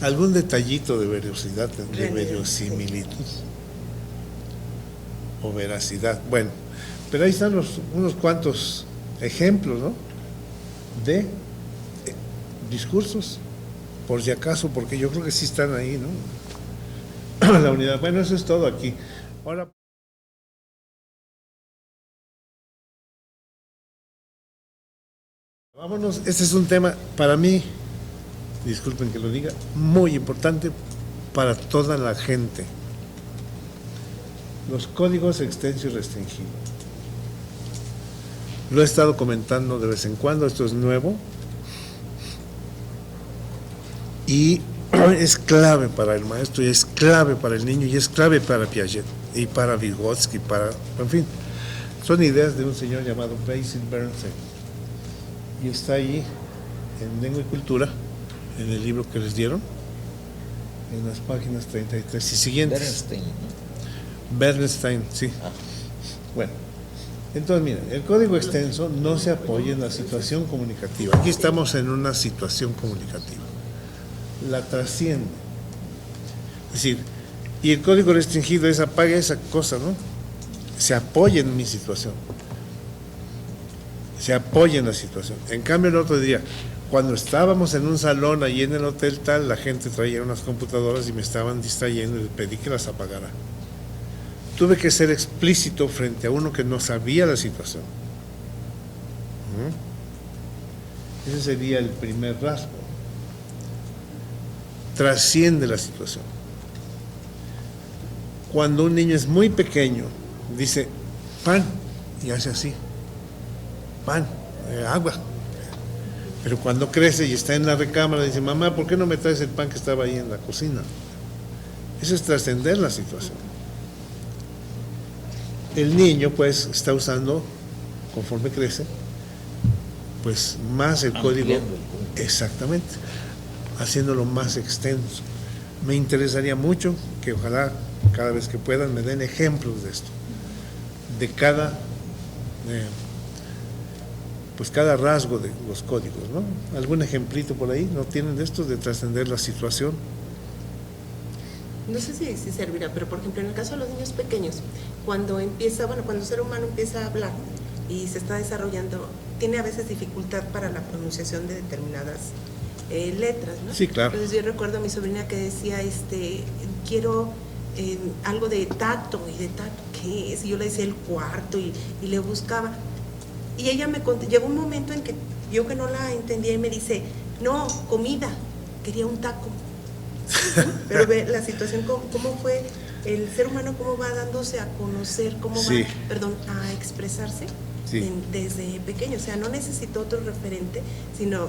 Algún detallito de veracidad, de verosimilitud o veracidad. Bueno, pero ahí están unos cuantos ejemplos, ¿no? De discursos, por si acaso, porque yo creo que sí están ahí, ¿no? La unidad. Bueno, eso es todo aquí. Ahora. Vámonos, este es un tema para mí, disculpen que lo diga, muy importante para toda la gente. Los códigos extenso y restringido. Lo he estado comentando de vez en cuando, esto es nuevo. Y es clave para el maestro, y es clave para el niño, y es clave para Piaget, y para Vygotsky, en fin. Son ideas de un señor llamado Basil Bernstein. Y está ahí, en Lengua y Cultura, en el libro que les dieron, en las páginas 33 y siguientes. Bernstein, ¿no? Bernstein, sí. Ah. Bueno, entonces miren, el código extenso no se apoya en la situación comunicativa. Aquí estamos en una situación comunicativa. la trasciende. Es decir, y el código restringido es apaga esa cosa, ¿no? Se apoya en mi situación. Se apoya en la situación. En cambio, el otro día, cuando estábamos en un salón allí en el hotel tal, la gente traía unas computadoras y me estaban distrayendo y le pedí que las apagara. Tuve que ser explícito frente a uno que no sabía la situación. Ese sería el primer rasgo. Trasciende la situación. Cuando un niño es muy pequeño, dice, pan, y hace así, pan, agua. Pero cuando crece y está en la recámara, dice, mamá, ¿por qué no me traes el pan que estaba ahí en la cocina? Eso es trascender la situación. El niño, pues, está usando, conforme crece, pues, más el código, exactamente, haciéndolo más extenso. Me interesaría mucho que ojalá cada vez que puedan me den ejemplos de esto, de cada pues cada rasgo de los códigos, ¿no? ¿Algún ejemplito por ahí? ¿No tienen de estos de trascender la situación? No sé si servirá, pero por ejemplo en el caso de los niños pequeños, cuando empieza, bueno, cuando el ser humano empieza a hablar y se está desarrollando, tiene a veces dificultad para la pronunciación de determinadas letras, ¿no? Sí, claro. Entonces yo recuerdo a mi sobrina que decía, quiero algo de tato, y de tato, ¿qué es? Y yo le decía el cuarto y le buscaba. Y ella me contó, llegó un momento en que yo que no la entendía y me dice, no, comida, quería un taco. Pero ve la situación, cómo fue el ser humano, cómo va dándose a conocer, cómo sí. va, a expresarse sí. Desde pequeño. O sea, no necesitó otro referente, sino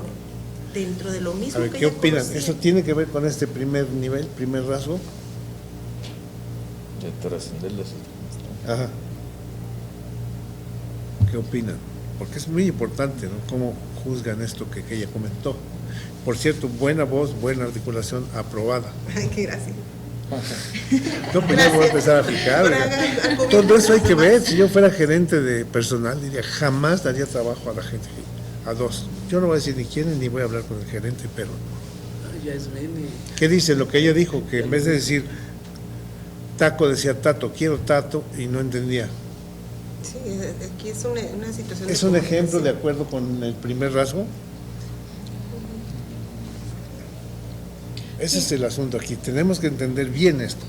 dentro de lo mismo. A ver, que ¿qué ella opinan? conocía. ¿Eso tiene que ver con este primer nivel, primer rasgo? De trascender la situación. Ajá. ¿Qué opinan? Porque es muy importante, ¿no? Cómo juzgan esto que ella comentó. Por cierto, buena voz, buena articulación, aprobada. Ay, qué gracia. Yo pues ya voy a empezar a fijar. Todo eso hay que ver. Si yo fuera gerente de personal, diría, jamás daría trabajo a la gente, a dos. Yo no voy a decir ni quién, ni voy a hablar con el gerente, pero... Ya es Beni. ¿Qué dice? Lo que ella dijo, que en vez de decir taco, decía tato, quiero tato, y no entendía. Sí, aquí es una situación. ¿Es un ejemplo de acuerdo con el primer rasgo? Ese es el asunto aquí. Tenemos que entender bien esto.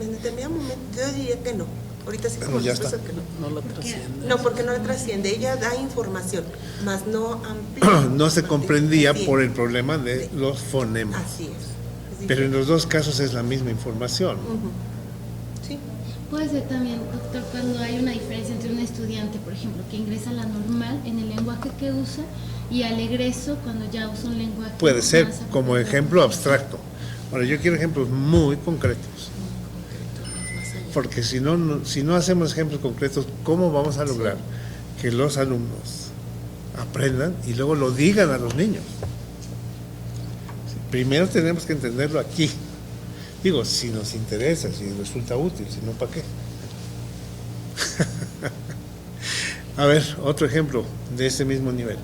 En determinado momento yo diría que no. Ahorita sí como Bueno, ya respuesta está. que no. No lo trasciende. No, porque no le trasciende. Ella da información, más no amplía. No se comprendía Así por es. el problema de los fonemas. Así es. Pero en los dos casos es la misma información. Sí. Puede ser también, doctor, cuando hay una diferencia entre un estudiante, por ejemplo, que ingresa a la normal en el lenguaje que usa y al egreso cuando ya usa un lenguaje. Puede ser más como apropiado. ejemplo abstracto. Ahora, yo quiero ejemplos muy concretos. Porque si no hacemos ejemplos concretos, ¿cómo vamos a lograr que los alumnos aprendan y luego lo digan a los niños? Primero tenemos que entenderlo aquí. Digo, si nos interesa, si resulta útil, si no, ¿para qué? A ver, otro ejemplo de ese mismo nivel.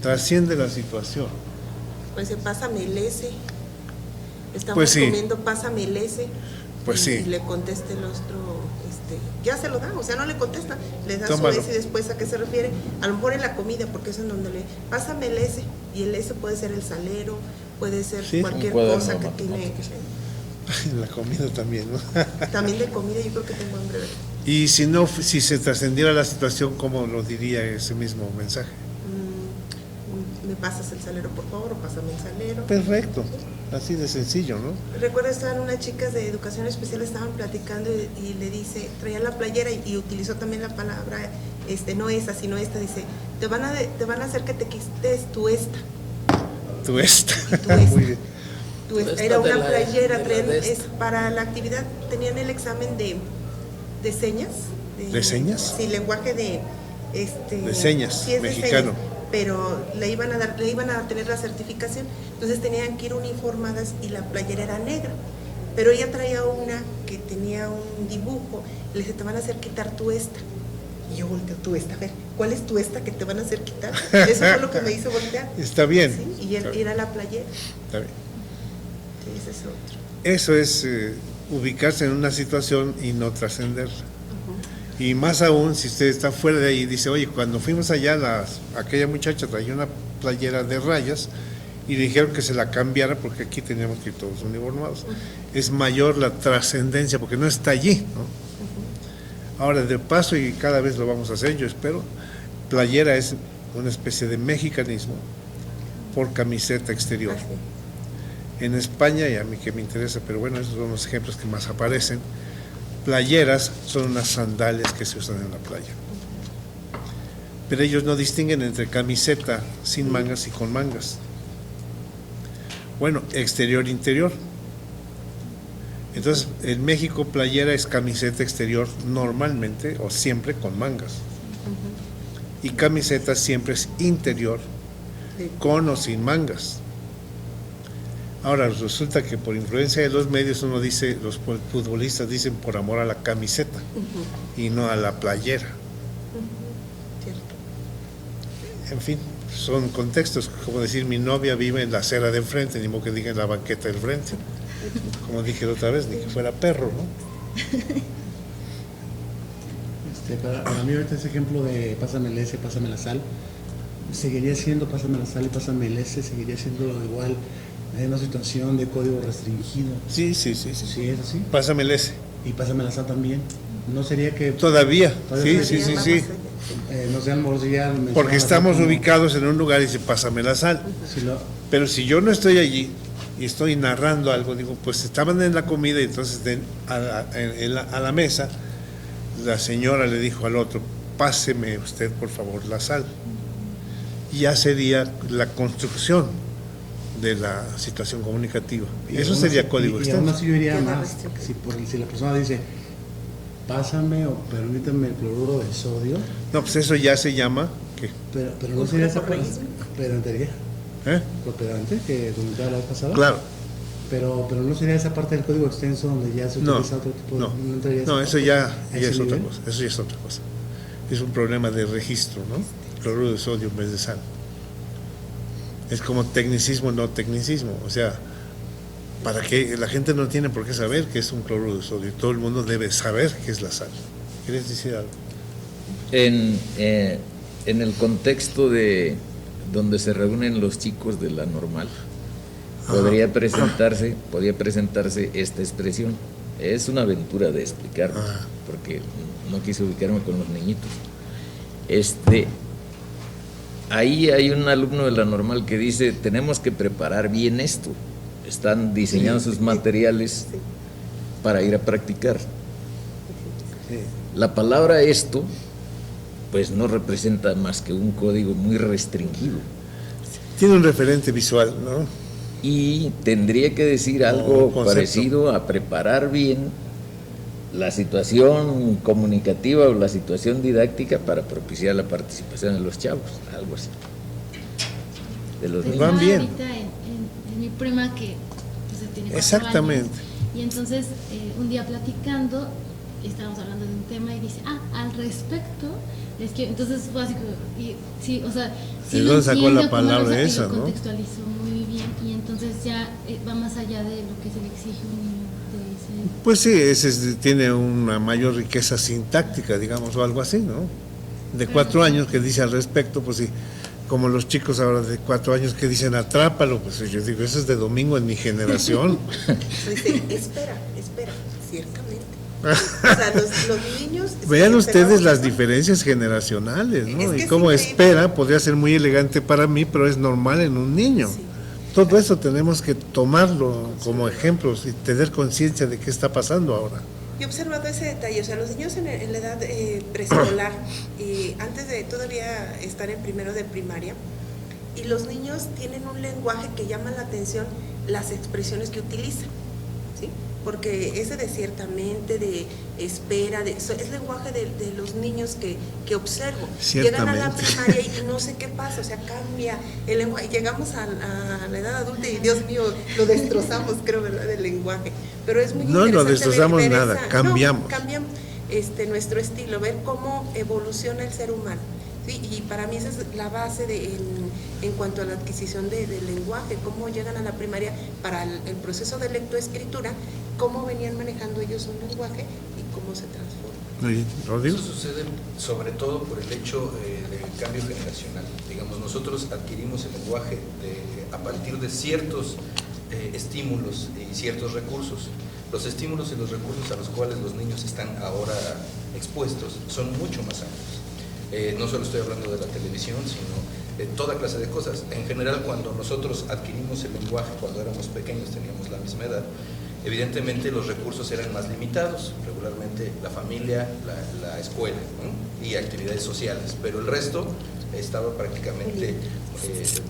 Trasciende la situación. Pues pásame el S. Estamos Pues sí. comiendo, pásame el S. Pues y sí. le contesta el otro, ya se lo da, o sea, no le contesta, le da Tómalo. su S y después a qué se refiere. A lo mejor en la comida, porque es en donde pásame el S. Y el S puede ser el salero, puede ser Sí. cualquier Un cuaderno cosa que de tiene. matemáticas. La comida también, ¿no? También de comida, yo creo que tengo hambre. ¿Verdad? Y si se trascendiera la situación, ¿cómo lo diría ese mismo mensaje? ¿Me pasas el salero, por favor? O pásame el salero. Perfecto, así de sencillo, ¿no? Recuerdo, estaban unas chicas de educación especial, estaban platicando y le dice, traía la playera y utilizó también la palabra, no esa, sino esta, dice, te van a hacer que te quites tu esta. Tú esta. Tu esta. Muy bien. Tu esta. Esta Era de una la- playera, de la traían, de esta. para la actividad tenían el examen de señas. ¿De señas? Sí, lenguaje de señas, sí, es de mexicano. señas, pero le iban a tener la certificación, entonces tenían que ir uniformadas y la playera era negra, pero ella traía una que tenía un dibujo, le dice, te van a hacer quitar tu esta, Y yo volteo, tu esta, a ver, ¿cuál es tu esta que te van a hacer quitar? Eso fue lo que me hizo voltear. Está bien. ¿Sí? Y ir a la playera. Está bien. Sí, ese es otro. Eso es ubicarse en una situación y no trascenderla. Y más aún, si usted está fuera de ahí y dice, oye, cuando fuimos allá, aquella muchacha traía una playera de rayas y le dijeron que se la cambiara porque aquí teníamos que ir todos uniformados. Es mayor la trascendencia porque no está allí, ¿no? Ahora, de paso, y cada vez lo vamos a hacer, yo espero, playera es una especie de mexicanismo por camiseta exterior. En España, y a mí que me interesa, pero bueno, esos son los ejemplos que más aparecen, playeras son unas sandalias que se usan en la playa. Pero ellos no distinguen entre camiseta sin mangas y con mangas. Bueno, exterior, interior. Entonces, en México playera es camiseta exterior normalmente o siempre con mangas. Y camiseta siempre es interior, con o sin mangas. Ahora, resulta que por influencia de los medios uno dice, los futbolistas dicen por amor a la camiseta y no a la playera. En fin, son contextos, como decir, mi novia vive en la acera de enfrente, ni modo que diga en la banqueta del frente. Como dije la otra vez, ni que fuera perro, ¿no? Para mí ahorita ese ejemplo de pásame el S, pásame la sal, seguiría siendo pásame la sal y pásame el S, seguiría siendo igual en una situación de código restringido. Sí. Sí, es así. Pásame el S. Y pásame la sal también. No sería que... Todavía. Sí. no sean morcillas. Porque estamos ubicados en un lugar y dice, pásame la sal. Pero si yo no estoy allí y estoy narrando algo, digo, pues estaban en la comida y entonces a la mesa, la señora le dijo al otro, páseme usted por favor la sal. Y ya sería la construcción de la situación comunicativa. Y eso sería código extenso. Y aún así yo diría más, si la persona dice, pásame o permíteme el cloruro de sodio. No, pues eso ya se llama, ¿qué? Pero no sería esa pedantería. ¿Por pedante que comentaba la vez pasada. Claro. Pero no sería esa parte del código extenso donde ya se utiliza otro tipo de... No, eso ya es otra cosa. Eso ya es otra cosa. Es un problema de registro, ¿no? Cloruro de sodio en vez de sal. Es como tecnicismo, no tecnicismo. O sea, para que la gente no tiene por qué saber qué es un cloruro de sodio. Todo el mundo debe saber qué es la sal. ¿Quieres decir algo? En el contexto de donde se reúnen los chicos de la normal, podría presentarse esta expresión. Es una aventura de explicarlo, porque no quise ubicarme con los niñitos. Ahí hay un alumno de la normal que dice, tenemos que preparar bien esto. Están diseñando sus materiales para ir a practicar. La palabra esto, pues no representa más que un código muy restringido. Tiene un referente visual, ¿no? Y tendría que decir algo parecido a preparar bien la situación comunicativa o la situación didáctica para propiciar la participación de los chavos, algo así. De los niños. Van bien. Ahorita en mi prima que pues, tiene 4 Exactamente. años, y entonces un día platicando estábamos hablando de un tema y dice, al respecto, es que entonces fue así como, sí, o sea, sí ¿de lo dónde sacó entiende, la palabra esa, lo no? contextualizó muy bien y entonces ya va más allá de lo que se le exige a un niño de ese. Pues sí, ese tiene una mayor riqueza sintáctica, digamos, o algo así, ¿no? De 4 años que dice al respecto, pues sí, como los chicos ahora de 4 años que dicen atrápalo, pues yo digo, eso es de domingo en mi generación. Dice, espera, ciertamente. O sea, los niños... Vean ustedes las diferencias generacionales, ¿no? Y cómo espera podría ser muy elegante para mí, pero es normal en un niño. Sí. Todo eso tenemos que tomarlo como ejemplos y tener conciencia de qué está pasando ahora. Yo he observado ese detalle, o sea, los niños en la edad preescolar, antes de todavía estar en primero de primaria, y los niños tienen un lenguaje que llama la atención las expresiones que utilizan, ¿sí? Porque ese de ciertamente, de espera, es lenguaje de los niños que observo. Llegan a la primaria y no sé qué pasa, o sea, cambia el lenguaje. Llegamos a la edad adulta y Dios mío, lo destrozamos, creo, ¿verdad? El lenguaje. Pero es muy interesante. No lo destrozamos nada, cambiamos. Cambiamos. nuestro estilo, ver cómo evoluciona el ser humano. Sí, y para mí esa es la base en cuanto a la adquisición del lenguaje, cómo llegan a la primaria para el proceso de lectoescritura, cómo venían manejando ellos un lenguaje y cómo se transforma. Muy bien. ¿Rodrigo? Eso sucede sobre todo por el hecho del cambio generacional. Digamos, nosotros adquirimos el lenguaje a partir de ciertos estímulos y ciertos recursos. Los estímulos y los recursos a los cuales los niños están ahora expuestos son mucho más amplios. No solo estoy hablando de la televisión, sino de toda clase de cosas. En general, cuando nosotros adquirimos el lenguaje, cuando éramos pequeños, teníamos la misma edad, evidentemente los recursos eran más limitados, regularmente la familia, la escuela, ¿no? Y actividades sociales, pero el resto estaba prácticamente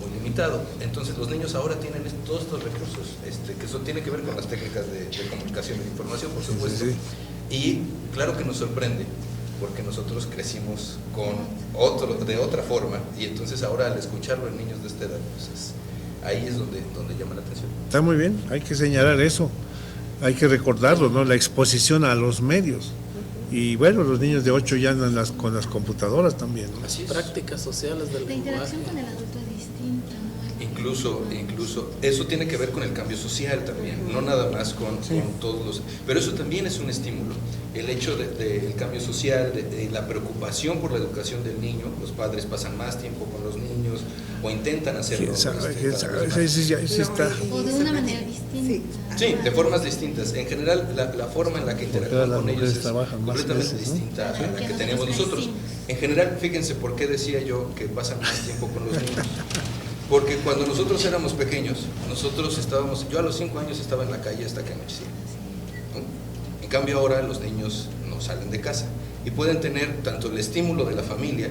muy limitado. Entonces los niños ahora tienen todos estos recursos, que eso tiene que ver con las técnicas de comunicación de información, por supuesto, Sí. Y claro que nos sorprende, porque nosotros crecimos de otra forma, y entonces ahora al escucharlo en niños de esta edad, pues ahí es donde llama la atención. Está muy bien, hay que señalar eso, hay que recordarlo, ¿no? La exposición a los medios. Y bueno, los niños de 8 ya andan con las computadoras también, ¿no? Así es. Prácticas sociales del La lenguaje. interacción con el adulto es distinta, ¿no? Incluso eso tiene que ver con el cambio social también, no nada más con todos los... Pero eso también es un estímulo, el hecho del cambio social, de la preocupación por la educación del niño. Los padres pasan más tiempo con los niños o intentan hacerlo. ¿Quién sabe? cada ¿Quién vez sabe? más. Ese está. O de una manera distinta. Sí, de formas distintas. En general, la forma en la que Porque interactúan las con ellos mujeres es trabajan más completamente veces, ¿no? distinta a la Que que teníamos nosotros nosotros. crecimos. En general, fíjense por qué decía yo que pasan más tiempo con los niños. Porque cuando nosotros éramos pequeños, yo a los 5 años estaba en la calle hasta que anochecía, ¿no? En cambio ahora los niños no salen de casa y pueden tener tanto el estímulo de la familia,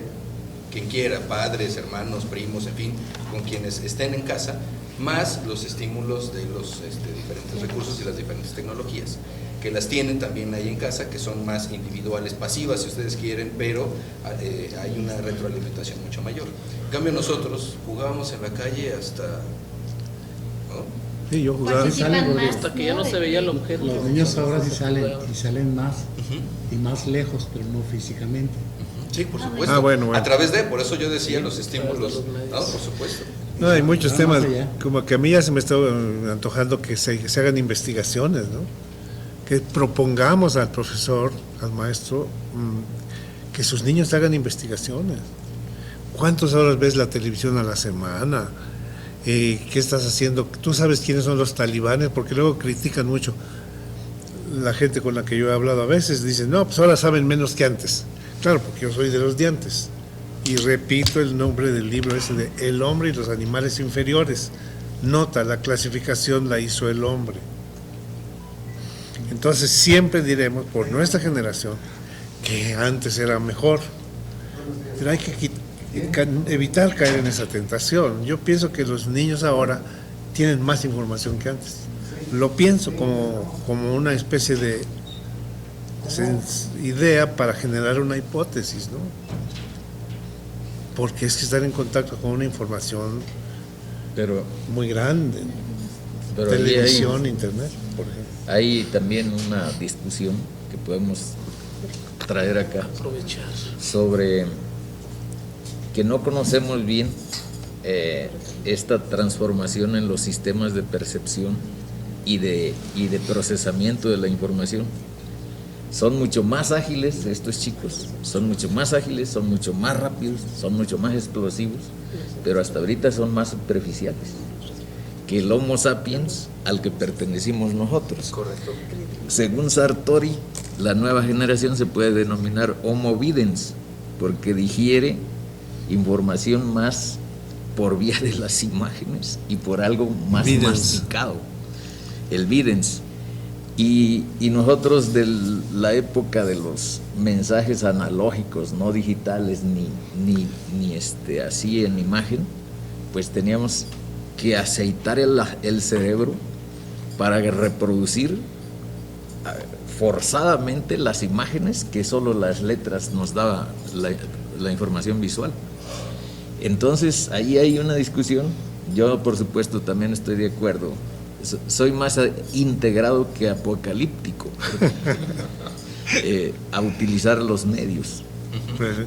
quien quiera, padres, hermanos, primos, en fin, con quienes estén en casa, más los estímulos de los diferentes recursos y las diferentes tecnologías, que las tienen también ahí en casa, que son más individuales, pasivas si ustedes quieren, pero hay una retroalimentación mucho mayor. En cambio nosotros jugábamos en la calle hasta... ¿no? Sí, yo jugaba. Participan más, Hasta que ya no se veía el objeto. Los niños ahora sí salen, y salen más, y más lejos, pero no físicamente. Sí, por supuesto. Ah, bueno. A través por eso yo decía los estímulos, ¿no? Por supuesto. No, hay muchos Nada más temas, allá. como que a mí ya se me está antojando que se hagan investigaciones, ¿no? Que propongamos al profesor, al maestro, que sus niños hagan investigaciones. ¿Cuántas horas ves la televisión a la semana? ¿Qué estás haciendo? ¿Tú sabes quiénes son los talibanes? Porque luego critican mucho. La gente con la que yo he hablado a veces dicen, no, pues ahora saben menos que antes. Claro, porque yo soy de los de antes. Y repito el nombre del libro ese de El hombre y los animales inferiores. Nota, la clasificación la hizo el hombre. Entonces siempre diremos, por nuestra generación, que antes era mejor. Pero hay que evitar caer en esa tentación. Yo pienso que los niños ahora tienen más información que antes. Lo pienso como una especie de idea para generar una hipótesis, ¿no? Porque es que están en contacto con una información Pero, muy grande, pero ahí televisión, internet, por ejemplo. hay también una discusión que podemos traer acá Aprovechar. sobre que no conocemos bien esta transformación en los sistemas de percepción y de procesamiento de la información. Son mucho más ágiles estos chicos, son mucho más ágiles, son mucho más rápidos, son mucho más explosivos, pero hasta ahorita son más superficiales que el Homo sapiens al que pertenecimos nosotros. Correcto. Según Sartori, la nueva generación se puede denominar Homo videns, porque digiere información más por vía de las imágenes y por algo más Videns. masticado, el videns. Y nosotros de la época de los mensajes analógicos, no digitales ni así en imagen, pues teníamos que aceitar el cerebro para reproducir forzadamente las imágenes que solo las letras nos daba la información visual. Entonces ahí hay una discusión. Yo por supuesto también estoy de acuerdo. Soy más integrado que apocalíptico, a utilizar los medios. Pues,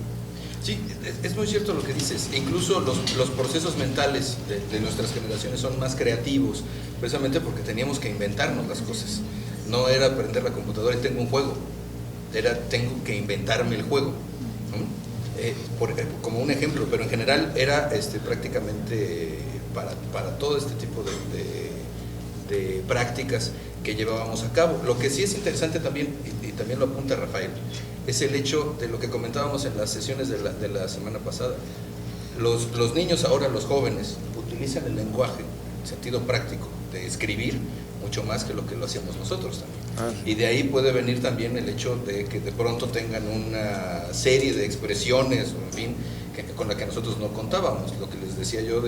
Sí, es muy cierto lo que dices. Incluso los procesos mentales de nuestras generaciones son más creativos, precisamente porque teníamos que inventarnos las cosas. No era prender la computadora y tengo un juego, era tengo que inventarme el juego, ¿no? Como un ejemplo, pero en general era prácticamente para todo este tipo de prácticas que llevábamos a cabo. Lo que sí es interesante también, y también lo apunta Rafael, es el hecho de lo que comentábamos en las sesiones de la semana pasada. Los niños ahora, los jóvenes, utilizan el lenguaje en sentido práctico de escribir mucho más que lo hacíamos nosotros también. Y de ahí puede venir también el hecho de que de pronto tengan una serie de expresiones, o en fin, con la que nosotros no contábamos. Lo que les decía yo,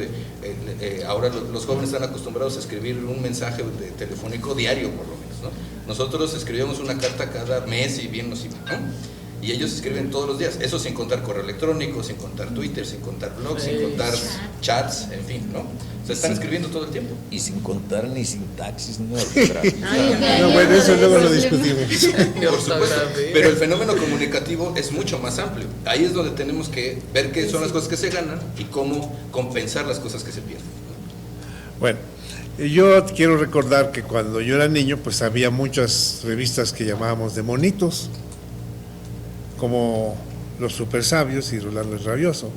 ahora los jóvenes están acostumbrados a escribir un mensaje telefónico diario, por lo menos, ¿no? Nosotros escribíamos una carta cada mes y bien nos iba, ¿no? Y ellos escriben todos los días, eso sin contar correo electrónico, sin contar Twitter, sin contar blogs, sin contar chats, en fin, ¿no? O sea, están escribiendo todo el tiempo. Y sin contar ni sintaxis, no. no, bueno, eso luego lo discutimos. Por supuesto, pero el fenómeno comunicativo es mucho más amplio. Ahí es donde tenemos que ver qué son las cosas que se ganan y cómo compensar las cosas que se pierden. Bueno, yo quiero recordar que cuando yo era niño, pues había muchas revistas que llamábamos de monitos, como Los Super Sabios y Rolando el Rabioso.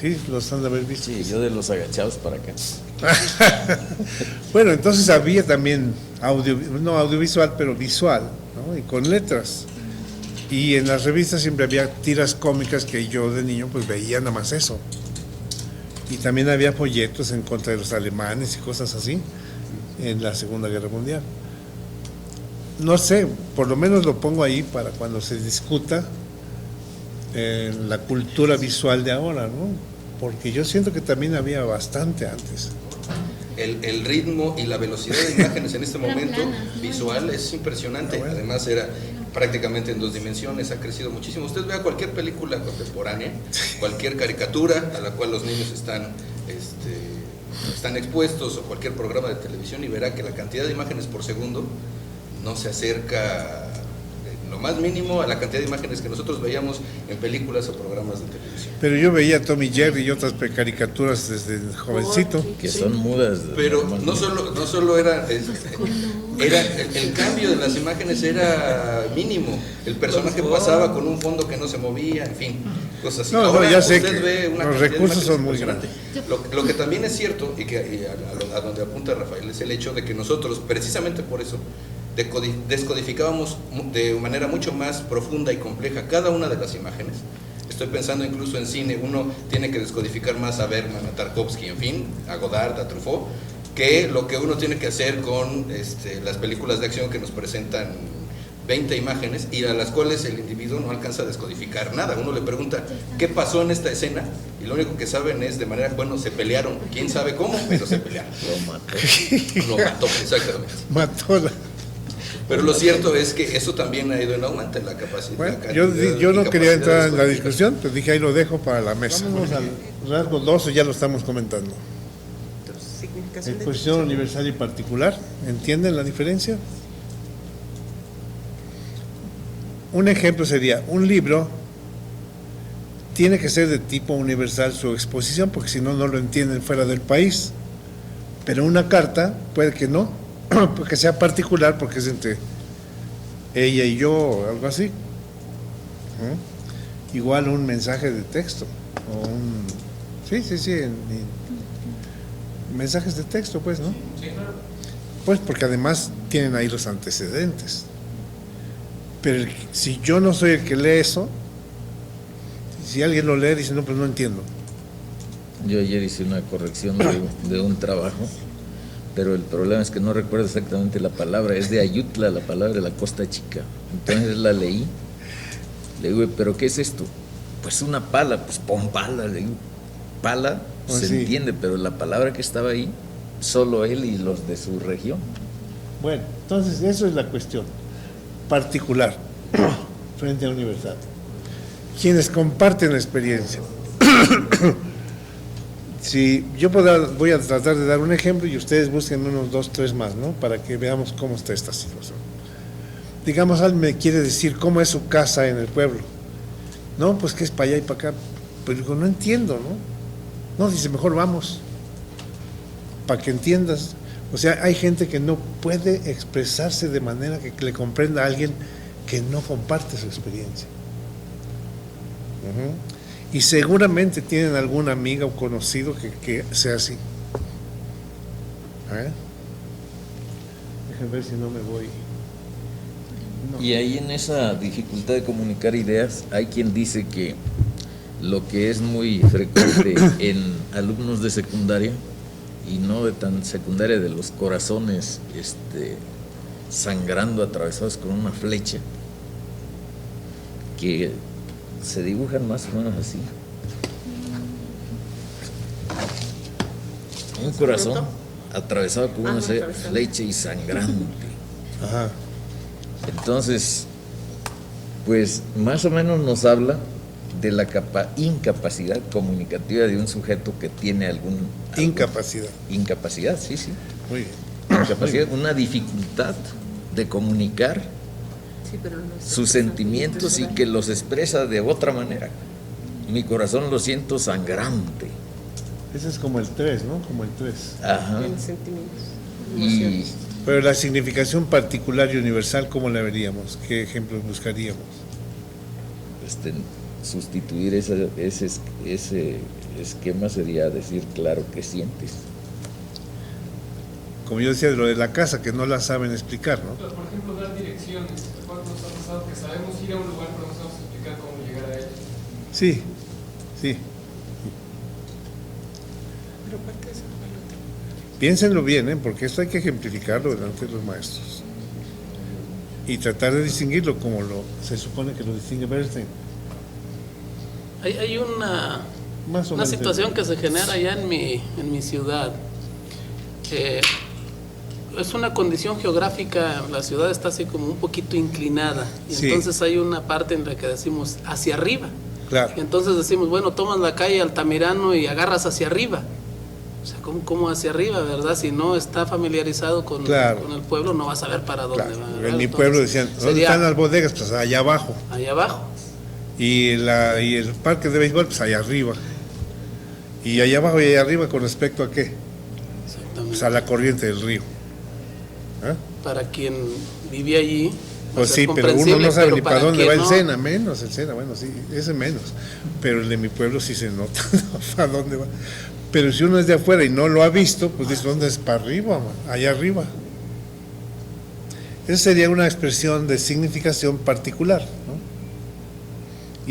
¿Sí? ¿Los han de haber visto? Sí, yo de los agachados para acá. Bueno, entonces había también no audiovisual, pero visual, ¿no? Y con letras. Y en las revistas siempre había tiras cómicas que yo de niño pues veía nada más eso. Y también había folletos en contra de los alemanes y cosas así en la Segunda Guerra Mundial. No sé, por lo menos lo pongo ahí para cuando se discuta la cultura visual de ahora, ¿no? Porque yo siento que también había bastante antes. El ritmo y la velocidad de imágenes en este momento visual es impresionante. Además era prácticamente en 2 dimensiones, ha crecido muchísimo. Usted vea cualquier película contemporánea, cualquier caricatura a la cual los niños están expuestos, o cualquier programa de televisión, y verá que la cantidad de imágenes por segundo no se acerca lo más mínimo a la cantidad de imágenes que nosotros veíamos en películas o programas de televisión. Pero yo veía Tom y Jerry y otras caricaturas desde jovencito. Que son mudas. Pero no solo era el cambio de las imágenes era mínimo. El personaje pasaba con un fondo que no se movía, en fin, cosas así. No, ya sé usted que ve una los cantidad de recursos son imágenes muy impresionante. Lo que también es cierto, y a donde apunta Rafael, es el hecho de que nosotros, precisamente por eso, descodificábamos de manera mucho más profunda y compleja cada una de las imágenes. Estoy pensando incluso en cine, uno tiene que descodificar más a Bergman, a Tarkovsky, en fin, a Godard, a Truffaut, que lo que uno tiene que hacer con las películas de acción que nos presentan 20 imágenes y a las cuales el individuo no alcanza a descodificar nada. Uno le pregunta, ¿qué pasó en esta escena? Y lo único que saben es de manera, se pelearon, quién sabe cómo, pero se pelearon. Lo mató, exactamente. Matóla. Pero lo cierto es que eso también ha ido en aumento en la capacidad. Bueno, yo no quería entrar en la discusión, pero dije ahí lo dejo para la mesa. Vamos al rasgo 12, ya lo estamos comentando. Exposición universal y particular, ¿entienden la diferencia? Un ejemplo sería, un libro tiene que ser de tipo universal su exposición, porque si no, no lo entienden fuera del país. Pero una carta puede que no, porque sea particular, porque es entre ella y yo, o algo así. Igual un mensaje de texto, o mensajes de texto, pues, ¿no? Sí, claro. Pues porque además tienen ahí los antecedentes. Pero si yo no soy el que lee eso, si alguien lo lee, dice, no, pues no entiendo. Yo ayer hice una corrección de un trabajo, pero el problema es que no recuerdo exactamente la palabra, es de Ayutla, la palabra de la Costa Chica. Entonces la leí, le digo, ¿pero qué es esto? Pues una pala, pues pon pala, le digo. Pala, pues se sí entiende, pero la palabra que estaba ahí, solo él y los de su región. Bueno, entonces eso es la cuestión particular frente a universal. Quienes comparten la experiencia. Si yo voy a tratar de dar un ejemplo y ustedes busquen unos 2, 3 más, ¿no? Para que veamos cómo está esta situación. digamos, alguien me quiere decir cómo es su casa en el pueblo. No, pues que es para allá y para acá. Pero digo, no entiendo, ¿no? No, dice, mejor vamos, para que entiendas. O sea, hay gente que no puede expresarse de manera que le comprenda a alguien que no comparte su experiencia. Y seguramente tienen alguna amiga o conocido que sea así. Déjenme ver si no me voy. No. Y ahí en esa dificultad de comunicar ideas, hay quien dice que lo que es muy frecuente en alumnos de secundaria, y no de tan secundaria, de los corazones sangrando, atravesados con una flecha, que se dibujan más o menos así. Un corazón atravesado con una flecha y sangrante. Ajá. Entonces, pues más o menos nos habla de la incapacidad comunicativa de un sujeto que tiene Incapacidad. Incapacidad, sí. Muy bien. Incapacidad, una dificultad de comunicar Sí, pero no sé. sus sentimientos y que los expresa de otra manera. Mi corazón lo siento sangrante. Ese es como el 3, ¿no? Como el 3. Ajá. En sentimientos, Y emociones. Pero la significación particular y universal, ¿cómo la veríamos? ¿Qué ejemplos buscaríamos? sustituir ese esquema sería decir, claro que sientes. Como yo decía, de lo de la casa, que no la saben explicar, ¿no? Por ejemplo, dar direcciones. ¿Cuándo nos ha pasado que sabemos ir a un lugar pero no sabemos explicar cómo llegar a él? Sí, sí. Pero aparte de eso, ¿cuál otro? Piénsenlo bien, ¿eh? Porque esto hay que ejemplificarlo delante de los maestros. Y tratar de distinguirlo como se supone que lo distingue Bernstein. Hay una Más o menos situación que se genera allá en mi ciudad. Es una condición geográfica, la ciudad está así como un poquito inclinada. Y Sí. entonces hay una parte en la que decimos hacia arriba. Claro. Y entonces decimos, bueno, tomas la calle Altamirano y agarras hacia arriba. O sea, ¿cómo hacia arriba, verdad? Si no está familiarizado con el pueblo, no va a saber para dónde Claro. va. En ¿verdad? mi Entonces, pueblo decían, ¿dónde sería están las bodegas? Pues allá abajo. allá abajo. Y el parque de béisbol, pues allá arriba. Y allá abajo y allá arriba, ¿con respecto a qué? Exactamente. Pues a la corriente del río. ¿Ah? Para quien vive allí. va Pues a ser sí, pero uno comprensible, no sabe pero ni para dónde quien va el no, Sena, menos el Sena, bueno, sí, ese menos. Pero el de mi pueblo sí se nota, ¿para dónde va? Pero si uno es de afuera y no lo ha visto, pues dice, ¿dónde es? Para arriba, man, allá arriba. Esa sería una expresión de significación particular, ¿no?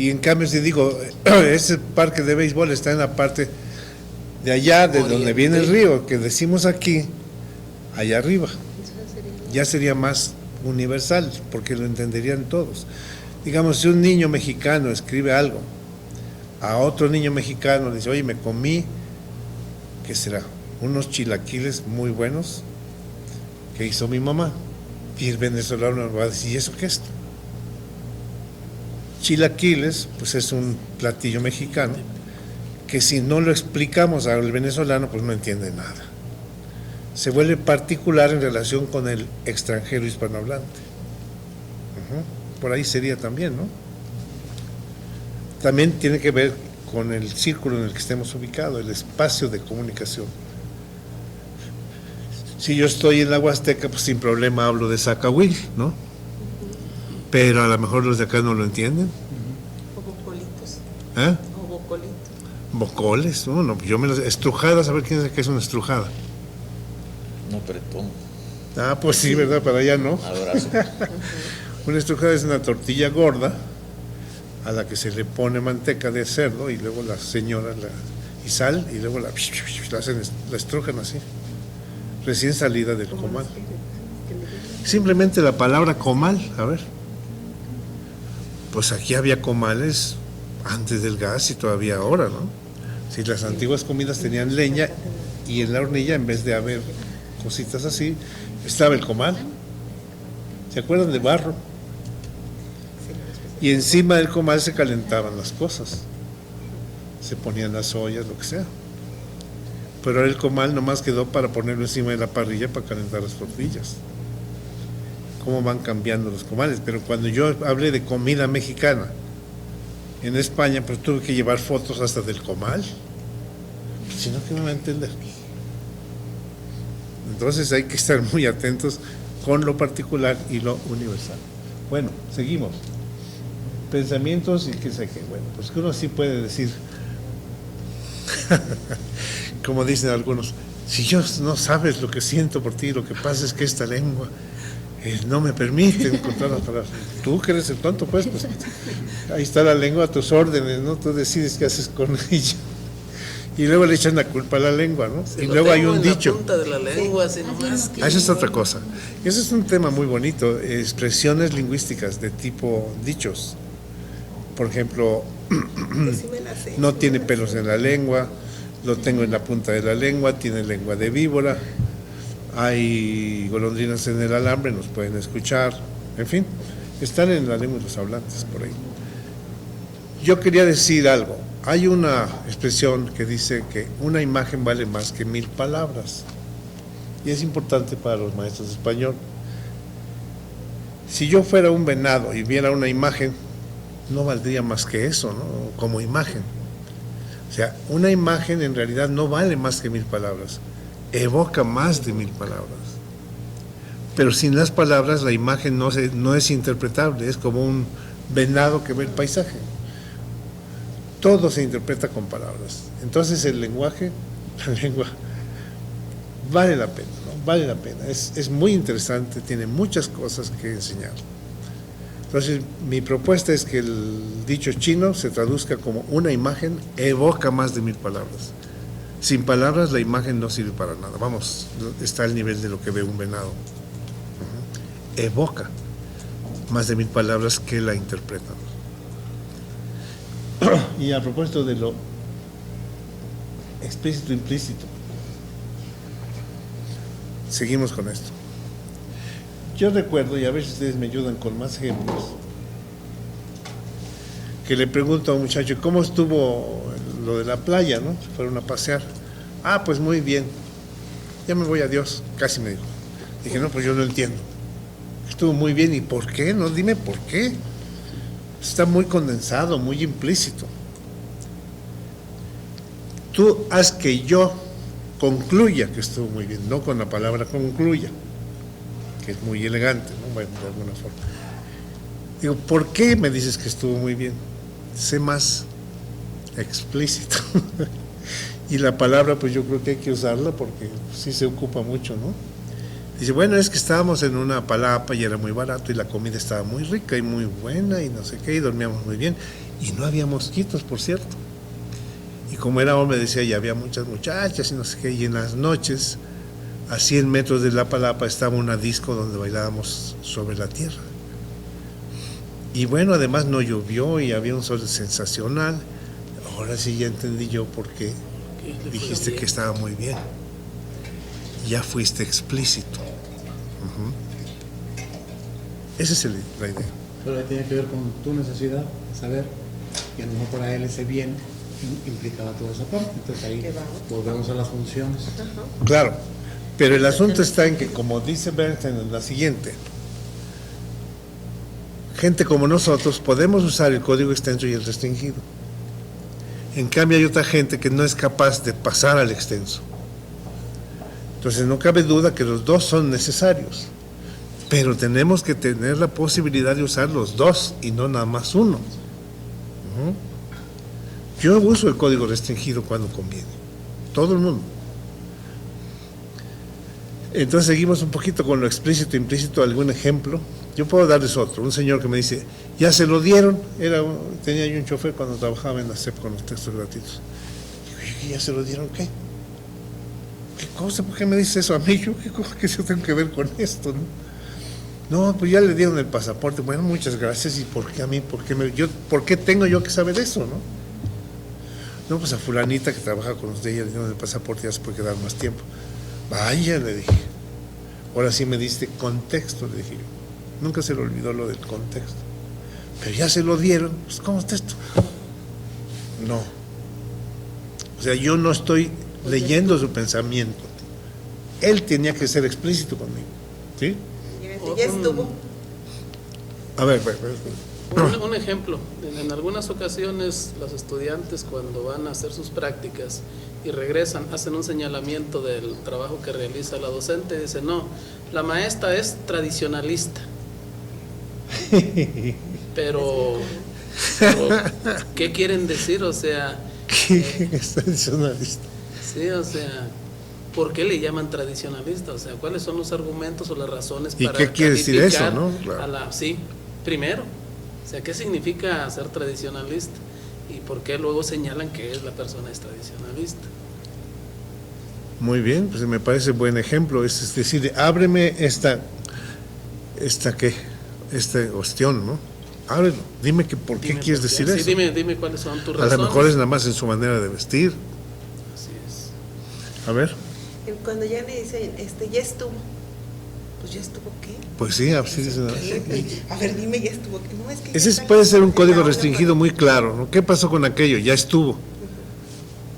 Y en cambio, si digo, ese parque de béisbol está en la parte de allá, de donde viene el río, que decimos aquí, allá arriba. Ya sería más universal, porque lo entenderían todos. Digamos, si un niño mexicano escribe algo a otro niño mexicano, le dice, oye, me comí, ¿qué será? Unos chilaquiles muy buenos que hizo mi mamá. Y el venezolano va a decir, ¿y eso qué es? Chilaquiles, pues es un platillo mexicano que si no lo explicamos al venezolano, pues no entiende nada. Se vuelve particular en relación con el extranjero hispanohablante. Por ahí sería también, ¿no? También tiene que ver con el círculo en el que estemos ubicados, el espacio de comunicación. Si yo estoy en la Huasteca, pues sin problema hablo de Zacahuil, ¿no? Pero a lo mejor los de acá no lo entienden. O bocolitos. ¿Eh? O bocolitos. Bocoles, no, yo me los... Estrujadas, a ver quién sabe qué es una estrujada. No, pretón. Ah, pues sí, ¿verdad? Para allá no. Abrazo. Una estrujada es una tortilla gorda a la que se le pone manteca de cerdo y luego la señora y sal y luego la estrujan así, recién salida del comal. Simplemente la palabra comal, a ver. Pues aquí había comales antes del gas y todavía ahora, ¿no? Si las antiguas comidas tenían leña y en la hornilla, en vez de haber cositas así, estaba el comal. ¿Se acuerdan de barro? Y encima del comal se calentaban las cosas. Se ponían las ollas, lo que sea. Pero ahora el comal nomás quedó para ponerlo encima de la parrilla para calentar las tortillas. cómo van cambiando los comales, pero cuando yo hablé de comida mexicana en España, pues tuve que llevar fotos hasta del comal, si no, ¿qué me va a entender? Entonces hay que estar muy atentos con lo particular y lo universal. Bueno, seguimos. Pensamientos y qué sé qué. Bueno, pues que uno sí puede decir, como dicen algunos, si yo no sabes lo que siento por ti, lo que pasa es que esta lengua no me permite encontrar las palabras. Tú que eres el tonto, pues ahí está la lengua a tus órdenes, ¿no? Tú decides qué haces con ella. Y luego le echan la culpa a la lengua, ¿no? Y luego hay un dicho. La punta de la lengua, así nomás. Esa es otra cosa. Ese es un tema muy bonito, expresiones lingüísticas de tipo dichos. Por ejemplo, no tiene pelos en la lengua, lo tengo en la punta de la lengua, tiene lengua de víbora, hay golondrinas en el alambre, nos pueden escuchar, en fin, están en la lengua de los hablantes por ahí. Yo quería decir algo. Hay una expresión que dice que una imagen vale más que 1000 palabras. Y es importante para los maestros de español. Si yo fuera un venado y viera una imagen, no valdría más que eso, ¿no? Como imagen. O sea, una imagen en realidad no vale más que 1000 palabras. Evoca más de 1000 palabras. Pero sin las palabras la imagen no es interpretable. Es como un venado que ve el paisaje. Todo se interpreta con palabras. Entonces el lenguaje, la lengua, vale la pena, ¿no? Vale la pena. Es muy interesante, tiene muchas cosas que enseñar. Entonces mi propuesta es que el dicho chino se traduzca como una imagen evoca más de 1000 palabras. Sin palabras la imagen no sirve para nada. Vamos, está al nivel de lo que ve un venado. Evoca más de 1000 palabras que la interpretan. Y a propósito de lo explícito implícito, seguimos con esto. Yo recuerdo, y a ver si ustedes me ayudan con más ejemplos, que le pregunto a un muchacho, ¿cómo estuvo lo de la playa, no? Se fueron a pasear. Ah, pues muy bien. Ya me voy, adiós, casi me dijo. Dije, no, pues yo no entiendo. Estuvo muy bien, ¿y por qué? No, dime por qué. Está muy condensado, muy implícito. Tú haz que yo concluya que estuvo muy bien, no con la palabra concluya, que es muy elegante, ¿no? Bueno, de alguna forma. Digo, ¿por qué me dices que estuvo muy bien? Sé más explícito. Y la palabra, pues yo creo que hay que usarla porque sí se ocupa mucho, ¿no? Dice, bueno, es que estábamos en una palapa y era muy barato y la comida estaba muy rica y muy buena y no sé qué, y dormíamos muy bien. Y no había mosquitos, por cierto. Y como era hombre, decía, y había muchas muchachas y no sé qué, y en las noches, a 100 metros de la palapa, estaba una disco donde bailábamos sobre la tierra. Y bueno, además no llovió y había un sol sensacional. Ahora sí ya entendí yo por qué dijiste que estaba muy bien. Ya fuiste explícito. Esa es la idea. Pero ahí tiene que ver con tu necesidad de saber que a lo mejor para él ese bien implicaba toda esa parte. Entonces ahí volvemos a las funciones. Claro, pero el asunto está en que, como dice Bernstein en la siguiente, gente como nosotros podemos usar el código extenso y el restringido. En cambio hay otra gente que no es capaz de pasar al extenso. Entonces no cabe duda que los dos son necesarios, pero tenemos que tener la posibilidad de usar los dos y no nada más uno. Yo uso el código restringido cuando conviene, todo el mundo. Entonces seguimos un poquito con lo explícito e implícito, algún ejemplo. Yo puedo darles otro, un señor que me dice, ya se lo dieron, tenía yo un chofer cuando trabajaba en la SEP con los textos gratuitos. Digo, ¿ya se lo dieron qué? ¿Qué cosa? ¿Por qué me dice eso a mí? ¿Qué cosa que yo tengo que ver con esto? No, pues ya le dieron el pasaporte. Bueno, muchas gracias. ¿Y por qué a mí? ¿Por qué tengo yo que saber eso, no? No, pues a fulanita que trabaja con usted, ya le dieron el pasaporte, ya se puede quedar más tiempo. Vaya, le dije. Ahora sí me diste contexto, le dije yo. Nunca se le olvidó lo del contexto. Pero ya se lo dieron. Pues, ¿cómo está esto? No. O sea, yo no estoy leyendo su pensamiento. Él tenía que ser explícito conmigo, ¿sí? ya estuvo. A ver. Un ejemplo, en algunas ocasiones los estudiantes cuando van a hacer sus prácticas y regresan, hacen un señalamiento del trabajo que realiza la docente y dicen, no, la maestra es tradicionalista. Pero ¿qué quieren decir? O sea, ¿Qué es tradicionalista? sí, o sea, ¿por qué le llaman tradicionalista? O sea, ¿cuáles son los argumentos o las razones ¿Y para qué quiere decir eso, calificar no? Claro. sí, primero, o sea, ¿qué significa ser tradicionalista? ¿Y por qué luego señalan que la persona es tradicionalista? Muy bien, pues me parece buen ejemplo. Es decir, ábreme esta cuestión, ¿no? Ábrelo, dime que por qué quieres decir sí, eso. Dime cuáles son tus A razones. lo mejor es nada más en su manera de vestir. Así es. A ver. Cuando ya le dicen, ya estuvo. Pues ya estuvo, ¿qué? Pues sí, así dicen. A ver, dime, ya estuvo, ¿qué? No, es que Ese puede ser un código restringido muy claro, ¿no? ¿Qué pasó con aquello? Ya estuvo.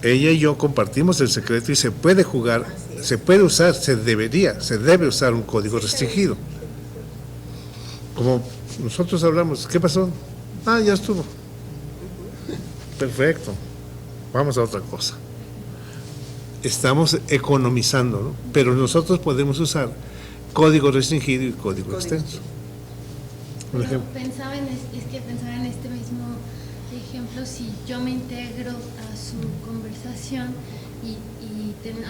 Ella y yo compartimos el secreto y se puede jugar, se puede usar, se debe usar un código restringido. Como nosotros hablamos, ¿qué pasó? Ah, ya estuvo. Perfecto. Vamos a otra cosa. Estamos economizando, ¿no? Pero nosotros podemos usar código restringido y código extenso. Un ejemplo. Pensaba en este mismo ejemplo, si yo me integro a su conversación y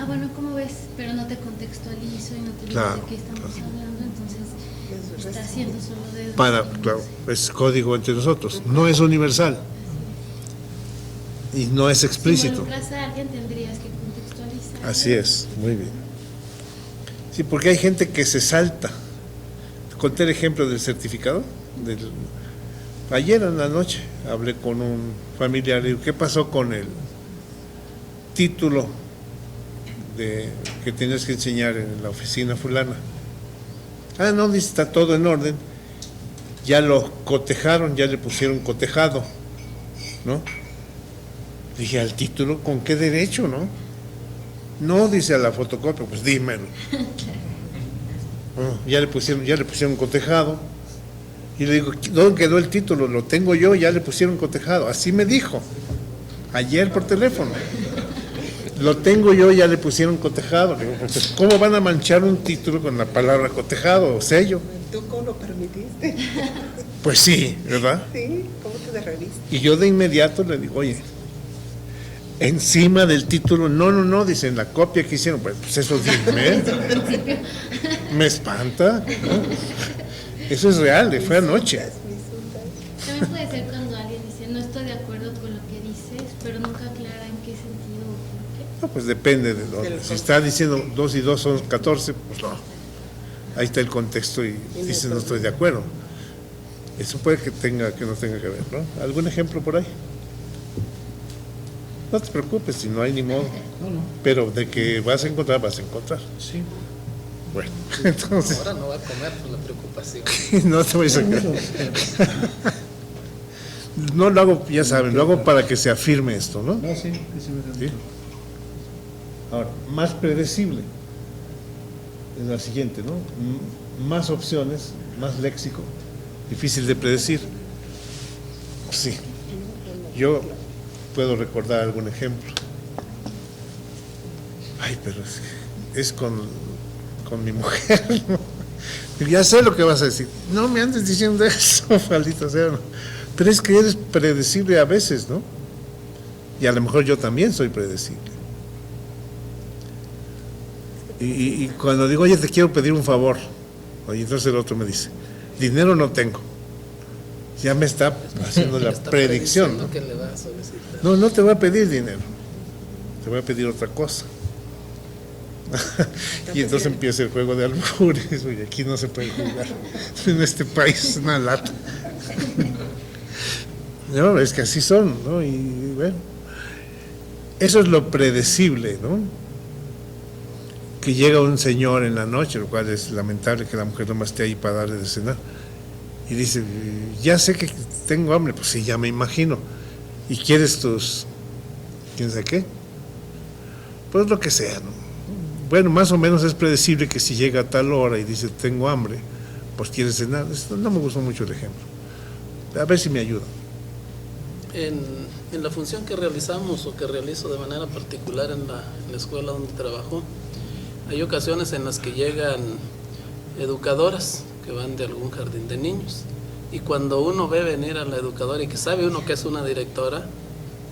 bueno, ¿cómo ves? Pero no te contextualizo y no te digo de qué estamos hablando, entonces está haciendo solo de... Claro, es código entre nosotros, no es universal y no es explícito. Si involucras a alguien tendrías que contextualizar. Así es, muy bien. Sí, porque hay gente que se salta. Conté el ejemplo del certificado. Ayer en la noche hablé con un familiar y digo, ¿qué pasó con el título que tienes que enseñar en la oficina fulana? Ah, no, dice, está todo en orden. Ya lo cotejaron, ya le pusieron cotejado, ¿no? Dije, ¿al título con qué derecho, no? No, dice, a la fotocopia, pues dímelo. Ya le pusieron cotejado. Y le digo, ¿dónde quedó el título? Lo tengo yo, ya le pusieron cotejado. Así me dijo, ayer por teléfono. Lo tengo yo, ya le pusieron cotejado. Le digo, pues, ¿cómo van a manchar un título con la palabra cotejado o sello? ¿Tú cómo lo permitiste? Pues sí, ¿verdad? Sí, ¿cómo te derreviste? Y yo de inmediato le digo, oye, encima del título, no, dicen la copia que hicieron, pues eso dime, me espanta, ¿no? Eso es real, fue anoche. También puede ser cuando alguien dice, no estoy de acuerdo con lo que dices, pero nunca aclara en qué sentido o por qué. No, pues depende de dónde. Si está diciendo 2 y 2 son 14, pues no. Ahí está el contexto y dice no estoy de acuerdo. Eso puede que no tenga que ver, ¿no? ¿Algún ejemplo por ahí? No te preocupes, si no hay ni modo. No. Pero de que vas a encontrar. Sí. Bueno, entonces... Ahora no va a comer por la preocupación. No te voy a sacar. No lo hago, ya saben, lo hago para que se afirme esto, ¿no? No, sí, ¿Sí? Ahora, más predecible es la siguiente, ¿no? Más opciones, más léxico, difícil de predecir. Sí. Yo puedo recordar algún ejemplo. Ay, pero es con mi mujer, ¿no? Ya sé lo que vas a decir. No me andes diciendo eso, maldita sea, ¿no? Pero es que eres predecible a veces, ¿no? Y a lo mejor yo también soy predecible. Y cuando digo, oye, te quiero pedir un favor, oye, entonces el otro me dice, dinero no tengo. Ya me está haciendo la predicción, ¿no? Que le va a solicitar. No te voy a pedir dinero, te voy a pedir otra cosa. Y entonces empieza el juego de albures. Oye, aquí no se puede jugar. En este país es una lata. No, es que así son, ¿no? Y bueno, eso es lo predecible, ¿no? Que llega un señor en la noche, lo cual es lamentable que la mujer nomás esté ahí para darle de cenar. Y dice, ya sé que tengo hambre. Pues sí, ya me imagino. ¿Y quieres tus, quién sabe qué? Pues lo que sea, ¿no? Bueno, más o menos es predecible que si llega a tal hora y dice tengo hambre, pues quieres cenar. No me gustó mucho el ejemplo. A ver si me ayuda. En la función que realizamos o que realizo de manera particular en la escuela donde trabajo, hay ocasiones en las que llegan educadoras que van de algún jardín de niños, y cuando uno ve venir a la educadora y que sabe uno que es una directora,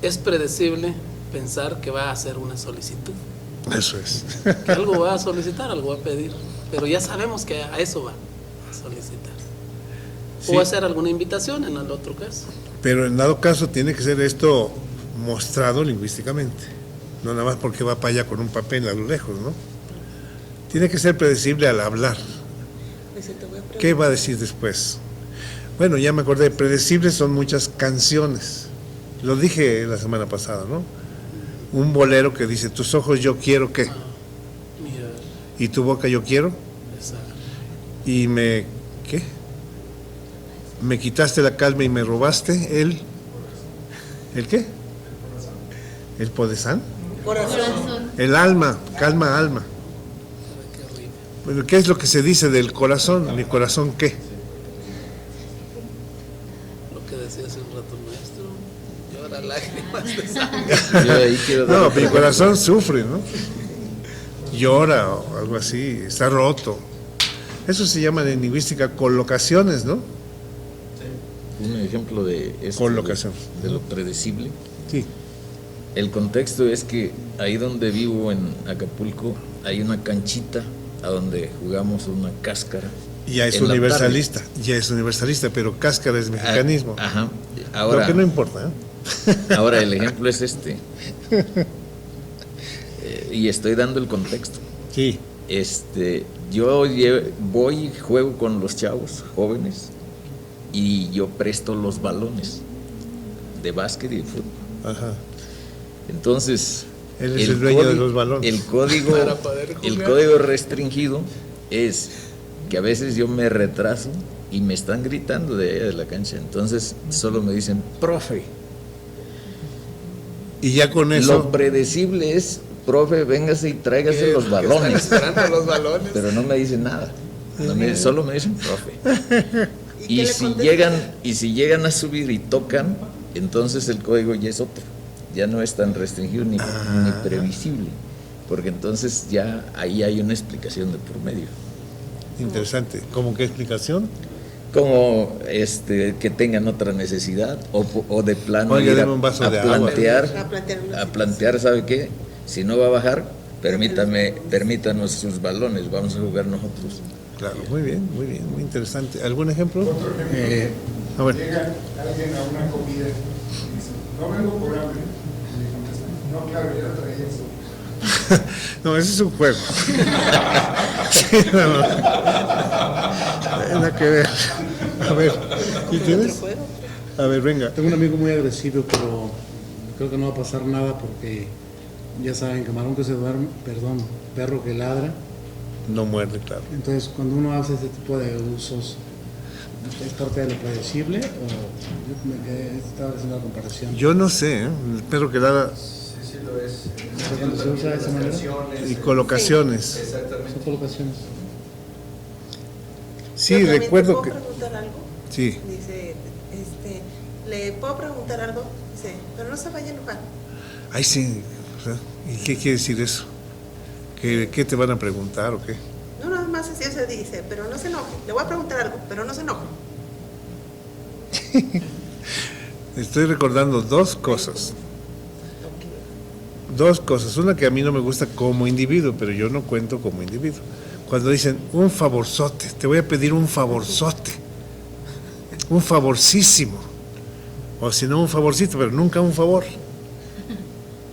es predecible pensar que va a hacer una solicitud, Eso es. que algo va a solicitar, algo va a pedir, pero ya sabemos que a eso va a solicitar, Sí. o a hacer alguna invitación en el otro caso. Pero en dado caso tiene que ser esto mostrado lingüísticamente, no nada más porque va para allá con un papel a lo lejos, ¿no? Tiene que ser predecible al hablar. Dice, te voy a preguntar. ¿Qué va a decir después? Bueno, ya me acordé, predecibles son muchas canciones. Lo dije la semana pasada, ¿no? Un bolero que dice, tus ojos yo quiero que, Mira, y tu boca yo quiero, esa, y me, ¿qué? Me quitaste la calma y me robaste ¿el qué? ¿El podesán? Corazón. El alma, calma alma. qué horrible. Bueno, ¿qué es lo que se dice del corazón? ¿Mi corazón qué? Lo que decía hace un rato el maestro, llora lágrimas de sangre. Yo ahí quiero dar No, otro mi ejemplo. corazón sufre, ¿no? Llora o algo así, está roto. Eso se llaman en lingüística colocaciones, ¿no? Un ejemplo de esto, Colocación. de lo predecible. Sí. El contexto es que ahí donde vivo en Acapulco hay una canchita a donde jugamos una cáscara. Ya es en la universalista, pero cáscara es tarde. mexicanismo. Ajá. Lo Ahora, que no importa, ¿eh? ahora el ejemplo es este. Y estoy dando el contexto. Sí. Yo voy y juego con los chavos jóvenes y yo presto los balones de básquet y de fútbol. Ajá. Entonces, Él es el dueño de los balones. El código, Para poder jugar. el código restringido es que a veces yo me retraso y me están gritando de allá de la cancha. Entonces, solo me dicen, profe. Y ya con eso, Lo predecible es, profe, véngase y tráigase los balones. Esperando los balones. Pero no me dicen nada. Solo me dicen, profe. ¿Y qué Y le si contestas? llegan a subir y tocan, entonces el código ya es otro. Ya no es tan restringido ni previsible. Porque entonces ya ahí hay una explicación de por medio. interesante. ¿Cómo qué explicación? Como que tengan otra necesidad o de plano Oiga, ir deme un vaso de agua. a plantear, ¿sabe qué? Si no va a bajar, permítanos sus balones, vamos a jugar nosotros. Claro, muy bien, muy interesante. ¿Algún ejemplo? Otro ejemplo. A ver. Llega alguien a una comida y dice, no vengo por hambre. Y le contesta, no, claro, ya lo traía eso. No, ese es un juego. Sí, no. Nada que ver. A ver, ¿y tienes? A ver, venga. Tengo un amigo muy agresivo, pero creo que no va a pasar nada porque ya saben, camarón que se duerme, perro que ladra. No muerde, claro. Entonces, cuando uno hace este tipo de usos, ¿es parte de lo predecible? O yo me quedé, estaba haciendo la comparación. Yo no sé, ¿eh? El perro que ladra Sí, sí lo es. sea, cuando se usa de esa manera. y colocaciones. Exactamente. Son colocaciones. Sí, Yo también recuerdo ¿te que... puedo preguntar algo? Sí. Dice, ¿le puedo preguntar algo? Dice, pero no se vaya a enojar. Ay, sí. O sea, ¿y qué quiere decir eso? ¿Qué te van a preguntar o qué? No, nada más así se dice, pero no se enoje. Le voy a preguntar algo, pero no se enoje. Estoy recordando dos cosas. Dos cosas. Una que a mí no me gusta como individuo, pero yo no cuento como individuo. Cuando dicen un favorzote, te voy a pedir un favorzote, un favorcísimo, o si no un favorcito, pero nunca un favor.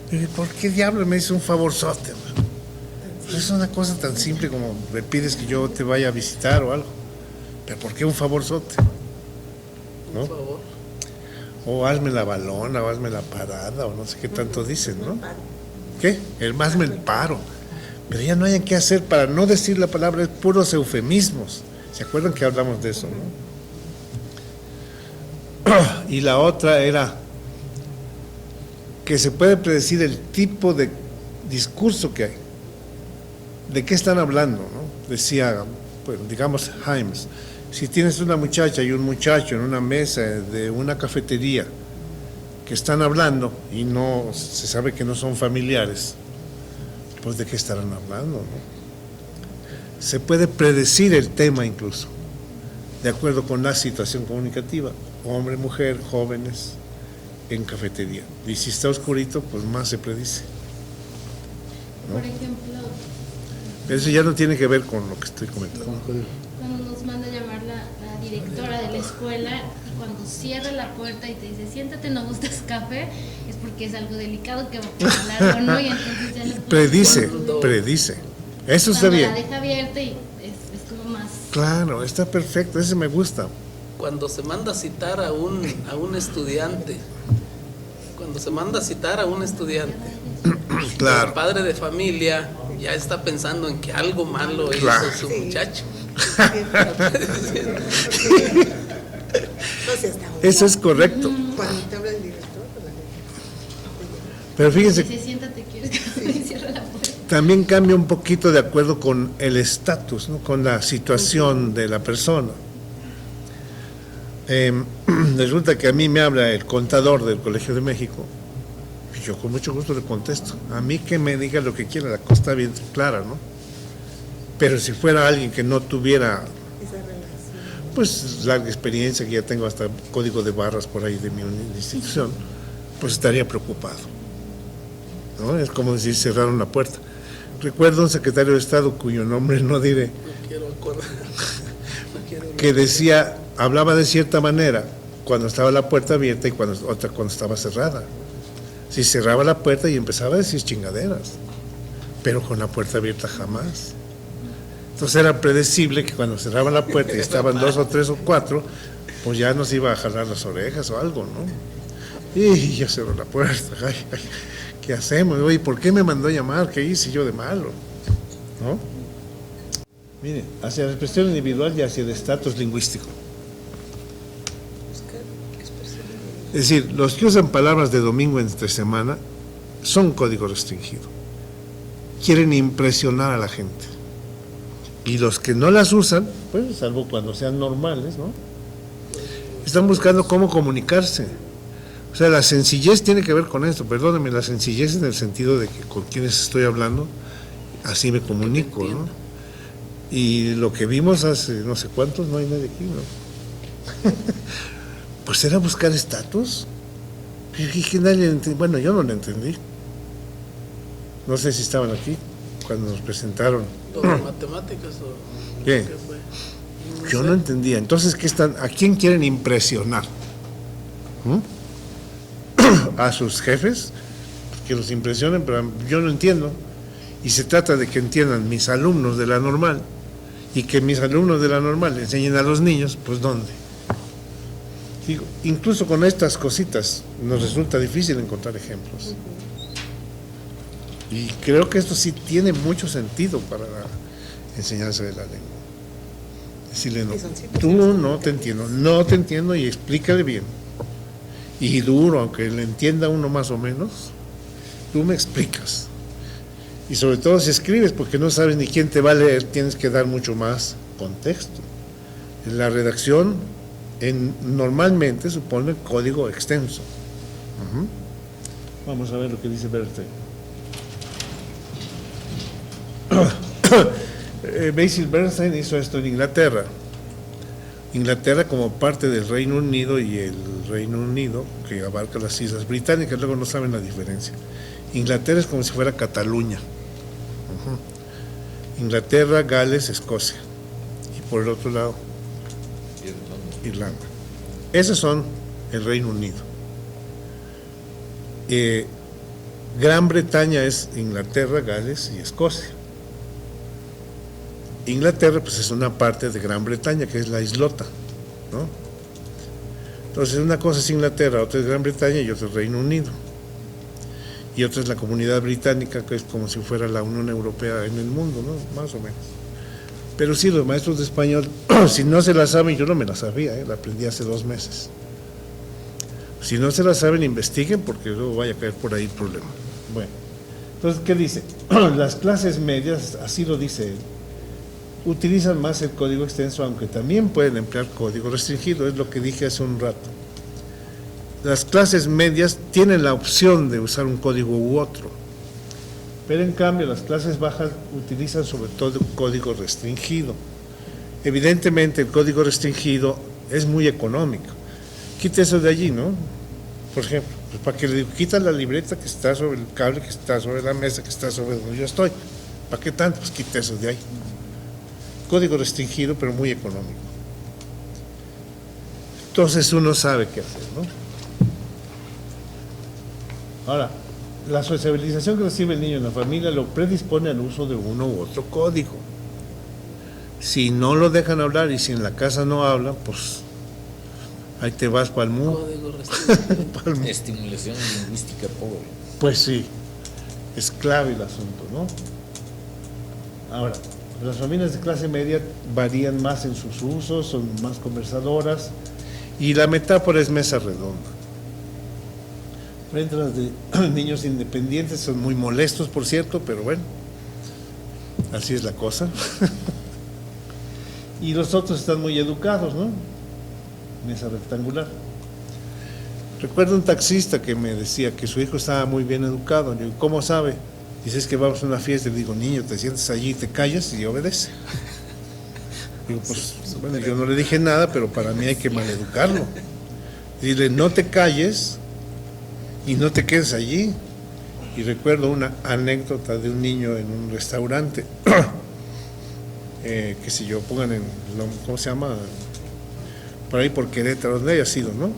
Y dije, ¿por qué diablos me dice un favorzote? Pues es una cosa tan simple como me pides que yo te vaya a visitar o algo. Pero ¿por qué un favorzote? ¿No? Por favor. O hazme la balona, o hazme la parada, o no sé qué tanto dicen, ¿no? ¿Qué? El hazme el paro. Pero ya no hayan qué hacer para no decir la palabra, es puros eufemismos. ¿Se acuerdan que hablamos de eso, no? Y la otra era que se puede predecir el tipo de discurso que hay. ¿De qué están hablando, no? Decía, pues, digamos, Himes, Si tienes una muchacha y un muchacho en una mesa de una cafetería que están hablando y no se sabe que no son familiares, pues ¿de qué estarán hablando, no? Se puede predecir el tema incluso, de acuerdo con la situación comunicativa, hombre, mujer, jóvenes, en cafetería. Y si está oscurito, pues más se predice, ¿no? Por ejemplo, Eso ya no tiene que ver con lo que estoy comentando. cuando nos manda a llamar la directora de la escuela y cuando cierra la puerta y te dice, siéntate, no gustas café, es porque es algo delicado que va a hablar o no, y entonces ya no Predice. Eso está bien. La deja abierta y es como más... Claro, está perfecto, ese me gusta. Cuando se manda a citar a un estudiante, Claro. el padre de familia ya está pensando en que algo malo Claro. hizo su muchacho. No seas tan Eso es correcto. Cuando te habla el director, pues la gente. Pero fíjense, Dice, siéntate, quieres que me cierre la puerta. también cambia un poquito de acuerdo con el estatus, ¿no? Con la situación de la persona. Resulta que a mí me habla el contador del Colegio de México y yo con mucho gusto le contesto. A mí que me diga lo que quiera, la cosa está bien clara, ¿no? Pero si fuera alguien que no tuviera, Esa relación. pues, larga experiencia, que ya tengo hasta código de barras por ahí de mi institución, pues estaría preocupado, ¿no? Es como decir cerraron la puerta. Recuerdo un secretario de Estado cuyo nombre no diré, No quiero acordar. que decía, hablaba de cierta manera cuando estaba la puerta abierta y otra cuando estaba cerrada. Si cerraba la puerta y empezaba a decir chingaderas, pero con la puerta abierta jamás. Entonces era predecible que cuando cerraban la puerta y estaban 2 o 3 o 4, pues ya nos iba a jalar las orejas o algo, ¿no? Y ya cerró la puerta, ay, ¿qué hacemos? Oye, ¿por qué me mandó a llamar? ¿Qué hice yo de malo? ¿No? Mire, hacia la expresión individual y hacia el estatus lingüístico. Es decir, los que usan palabras de domingo entre semana son código restringido. Quieren impresionar a la gente. Y los que no las usan, pues salvo cuando sean normales, ¿no? Están buscando cómo comunicarse. O sea, la sencillez tiene que ver con esto. Perdónenme, la sencillez en el sentido de que con quienes estoy hablando, así me comunico, ¿no? Y lo que vimos hace no sé cuántos, no hay nadie aquí, ¿no? Pues era buscar estatus. Bueno, yo no lo entendí. No sé si estaban aquí cuando nos presentaron. ¿Lo de matemáticas o ¿Qué? qué fue? Yo no entendía. Entonces, ¿a quién quieren impresionar? ¿A sus jefes? Que los impresionen, pero yo no entiendo. Y se trata de que entiendan mis alumnos de la normal y que mis alumnos de la normal le enseñen a los niños, pues ¿dónde? Digo, incluso con estas cositas nos resulta difícil encontrar ejemplos. Y creo que esto sí tiene mucho sentido para la enseñanza de la lengua. Decirle, no, tú no te entiendo y explícale bien. Y duro, aunque le entienda uno más o menos, tú me explicas. Y sobre todo si escribes, porque no sabes ni quién te va a leer, tienes que dar mucho más contexto. La redacción normalmente supone código extenso. Vamos a ver lo que dice Bernstein. Basil Bernstein hizo esto en Inglaterra. Inglaterra como parte del Reino Unido y el Reino Unido que abarca las Islas Británicas, luego no saben la diferencia. Inglaterra es como si fuera Cataluña. Inglaterra, Gales, Escocia. Y por el otro lado, Irlanda. Esos son el Reino Unido. Gran Bretaña es Inglaterra, Gales y Escocia. Inglaterra pues es una parte de Gran Bretaña, que es la islota, ¿no? Entonces una cosa es Inglaterra, otra es Gran Bretaña y otra es Reino Unido. Y otra es la Comunidad Británica, que es como si fuera la Unión Europea en el mundo, ¿no? Más o menos. Pero sí, los maestros de español, si no se la saben, yo no me la sabía, la aprendí hace 2 meses. Si no se la saben, investiguen, porque luego vaya a caer por ahí el problema. Bueno, entonces, ¿qué dice? Las clases medias, así lo dice él, utilizan más el código extenso, aunque también pueden emplear código restringido, es lo que dije hace un rato. Las clases medias tienen la opción de usar un código u otro, pero en cambio las clases bajas utilizan sobre todo código restringido. Evidentemente el código restringido es muy económico. Quita eso de allí, ¿no? Por ejemplo, pues para que le quitan la libreta que está sobre el cable, que está sobre la mesa, que está sobre donde yo estoy. ¿Para qué tanto? Pues quita eso de ahí. Código restringido, pero muy económico. Entonces uno sabe qué hacer, ¿no? Ahora, la sociabilización que recibe el niño en la familia lo predispone al uso de uno u otro código. Si no lo dejan hablar y si en la casa no hablan, pues ahí te vas para el mundo. Código restringido. Estimulación lingüística pobre. Pues sí, es clave el asunto, ¿no? Ahora, las familias de clase media varían más en sus usos, son más conversadoras, y la metáfora es mesa redonda. Frente a las de niños independientes, son muy molestos, por cierto, pero bueno, así es la cosa. Y los otros están muy educados, ¿no? Mesa rectangular. Recuerdo un taxista que me decía que su hijo estaba muy bien educado. Yo digo, ¿cómo sabe? Dice, es que vamos a una fiesta. Le digo, niño, te sientes allí, te callas y obedece. Digo, pues, bueno, yo no le dije nada, pero para mí hay que maleducarlo. Dile, no te calles y no te quedes allí. Y recuerdo una anécdota de un niño en un restaurante, que si yo pongan en, ¿cómo se llama? Por ahí por Querétaro, donde haya sido, ¿no?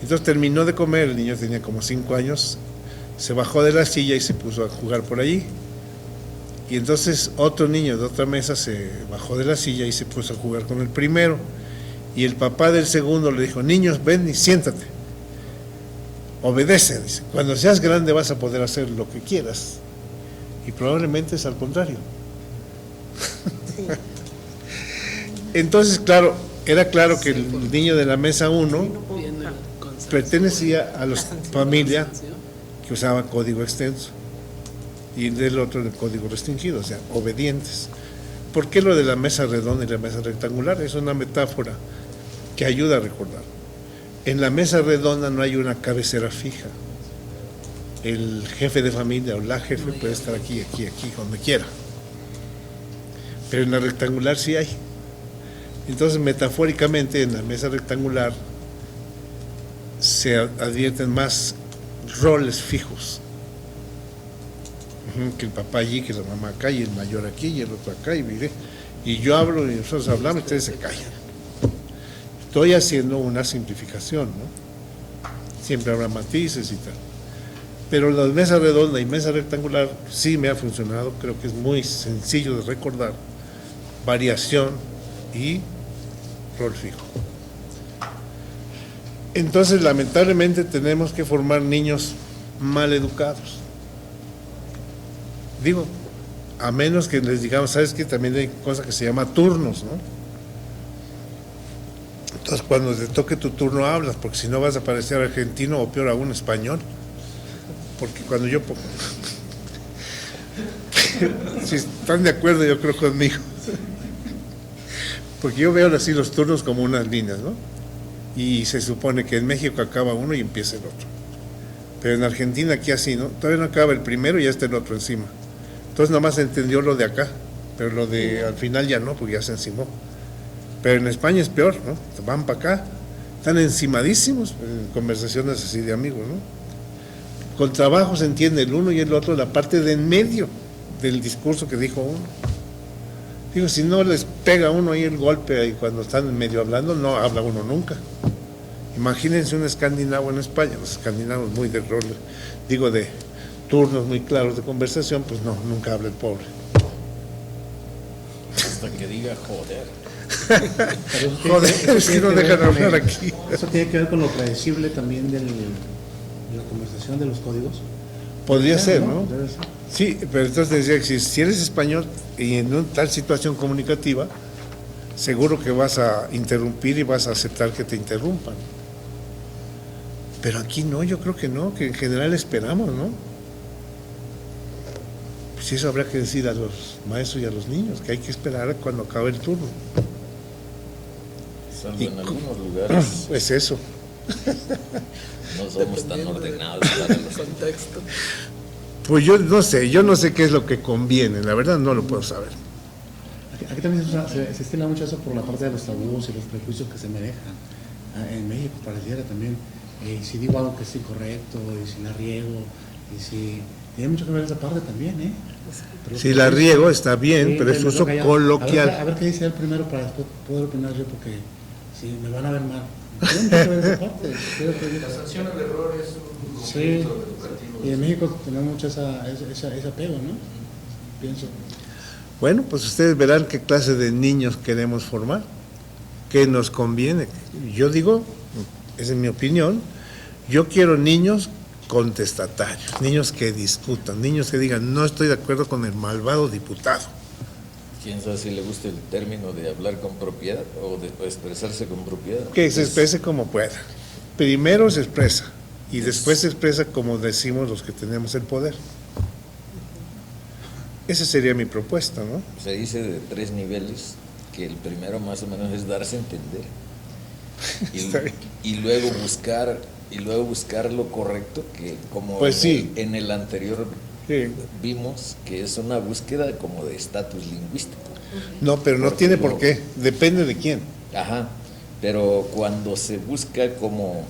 Entonces terminó de comer, el niño tenía como 5 años, se bajó de la silla y se puso a jugar por allí. Y entonces otro niño de otra mesa se bajó de la silla y se puso a jugar con el primero. Y el papá del segundo le dijo, niños, ven y siéntate. Obedece, dice. Cuando seas grande vas a poder hacer lo que quieras. Y probablemente es al contrario. Entonces, claro, era claro que el niño de la mesa 1 pertenecía a la familia que usaba código extenso y del otro el código restringido, o sea, obedientes. ¿Por qué lo de la mesa redonda y la mesa rectangular? Es una metáfora que ayuda a recordar. En la mesa redonda no hay una cabecera fija. El jefe de familia o la jefe puede estar aquí, aquí, aquí, donde quiera. Pero en la rectangular sí hay. Entonces, metafóricamente, en la mesa rectangular se advierten más roles fijos. Que el papá allí, que la mamá acá, y el mayor aquí, y el otro acá, y mire, y yo hablo, y nosotros hablamos, y ustedes se callan. Estoy haciendo una simplificación, ¿no? Siempre habrá matices y tal. Pero la mesa redonda y mesa rectangular sí me ha funcionado, creo que es muy sencillo de recordar, variación y rol fijo. Entonces, lamentablemente, tenemos que formar niños mal educados. Digo, a menos que les digamos, ¿sabes qué? También hay cosa que se llama turnos, ¿no? Entonces, cuando te toque tu turno hablas, porque si no vas a parecer argentino o peor aún español. Porque cuando yo pongo... si están de acuerdo, yo creo conmigo. Porque yo veo así los turnos como unas líneas, ¿no? Y se supone que en México acaba uno y empieza el otro. Pero en Argentina aquí así, ¿no? Todavía no acaba el primero y ya está el otro encima. Entonces nomás se entendió lo de acá, pero lo de al final ya no, porque ya se encimó. Pero en España es peor, ¿no? Van para acá, están encimadísimos en conversaciones así de amigos, ¿no? Con trabajo se entiende el uno y el otro, la parte de en medio del discurso que dijo uno. Digo, si no les pega uno ahí el golpe ahí cuando están en medio hablando, no habla uno nunca. Imagínense un escandinavo en España, los escandinavos muy de rol, digo, de turnos muy claros de conversación, pues no, nunca habla el pobre. Hasta que diga joder. Joder, es que no dejan hablar aquí. Eso tiene que ver con lo predecible también de la conversación de los códigos. Podría ser, ¿no? Debe ser. Sí, pero entonces decía que si eres español y en una tal situación comunicativa, seguro que vas a interrumpir y vas a aceptar que te interrumpan. Pero aquí no, yo creo que no, que en general esperamos, ¿no? Pues eso habrá que decir a los maestros y a los niños, que hay que esperar cuando acabe el turno. Salvo Y en algunos lugares Es eso. no somos tan Dependiendo ordenados del para los contexto. Pues yo no sé qué es lo que conviene, la verdad no lo puedo saber. Aquí también se estila mucho eso por la parte de los tabús y los prejuicios que se manejan. En México pareciera también, si digo algo que es incorrecto, y si la riego, y si... Tiene mucho que ver esa parte también, ¿eh? Si la riego está bien, Sí, pero es me uso toca ya. coloquial. A ver qué dice él primero para después poder opinar yo, porque si me van a ver mal. Tiene mucho que ver esa parte. La sanción al error es un Sí, conflicto educativo. y en México tenemos mucho ese apego, ¿no? Pienso. Bueno, pues ustedes verán qué clase de niños queremos formar, qué nos conviene. Yo digo, esa es mi opinión, yo quiero niños contestatarios, niños que discutan, niños que digan, no estoy de acuerdo con el malvado diputado. quién sabe si le gusta el término de hablar con propiedad o de expresarse con propiedad. Que se exprese como pueda. Primero se expresa y después se expresa como decimos los que tenemos el poder. Esa sería mi propuesta, ¿no? Se dice de 3 niveles, que el primero más o menos es darse a entender. Está bien. Y luego buscar lo correcto, que como Pues sí. en el anterior Sí. vimos que es una búsqueda como de estatus lingüístico. No, pero no Porque tiene no. por qué, depende de quién. Ajá, pero cuando se busca como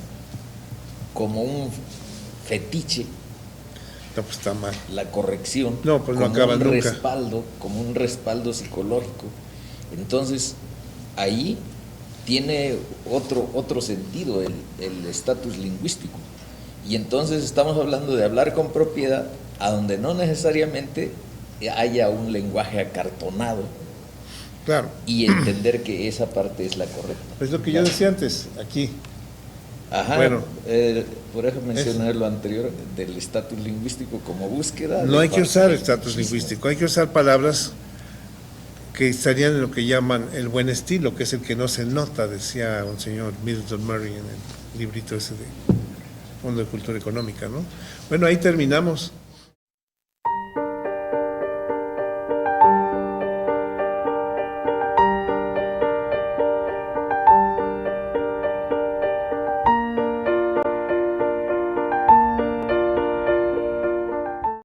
un fetiche, No, pues está mal. la corrección, No, pues no como acaba un nunca. respaldo, como un respaldo psicológico, entonces ahí tiene otro sentido el estatus lingüístico. Y entonces estamos hablando de hablar con propiedad, a donde no necesariamente haya un lenguaje acartonado, Claro, y entender que esa parte es la correcta. es lo que yo decía antes, aquí. Ajá, Bueno. por eso mencionar lo anterior del estatus lingüístico como búsqueda. No de hay que parte usar del estatus machismo. lingüístico, hay que usar palabras que estarían en lo que llaman el buen estilo, que es el que no se nota, decía un señor Middleton Murray en el librito ese de Fondo de Cultura Económica, ¿no? Bueno, ahí terminamos.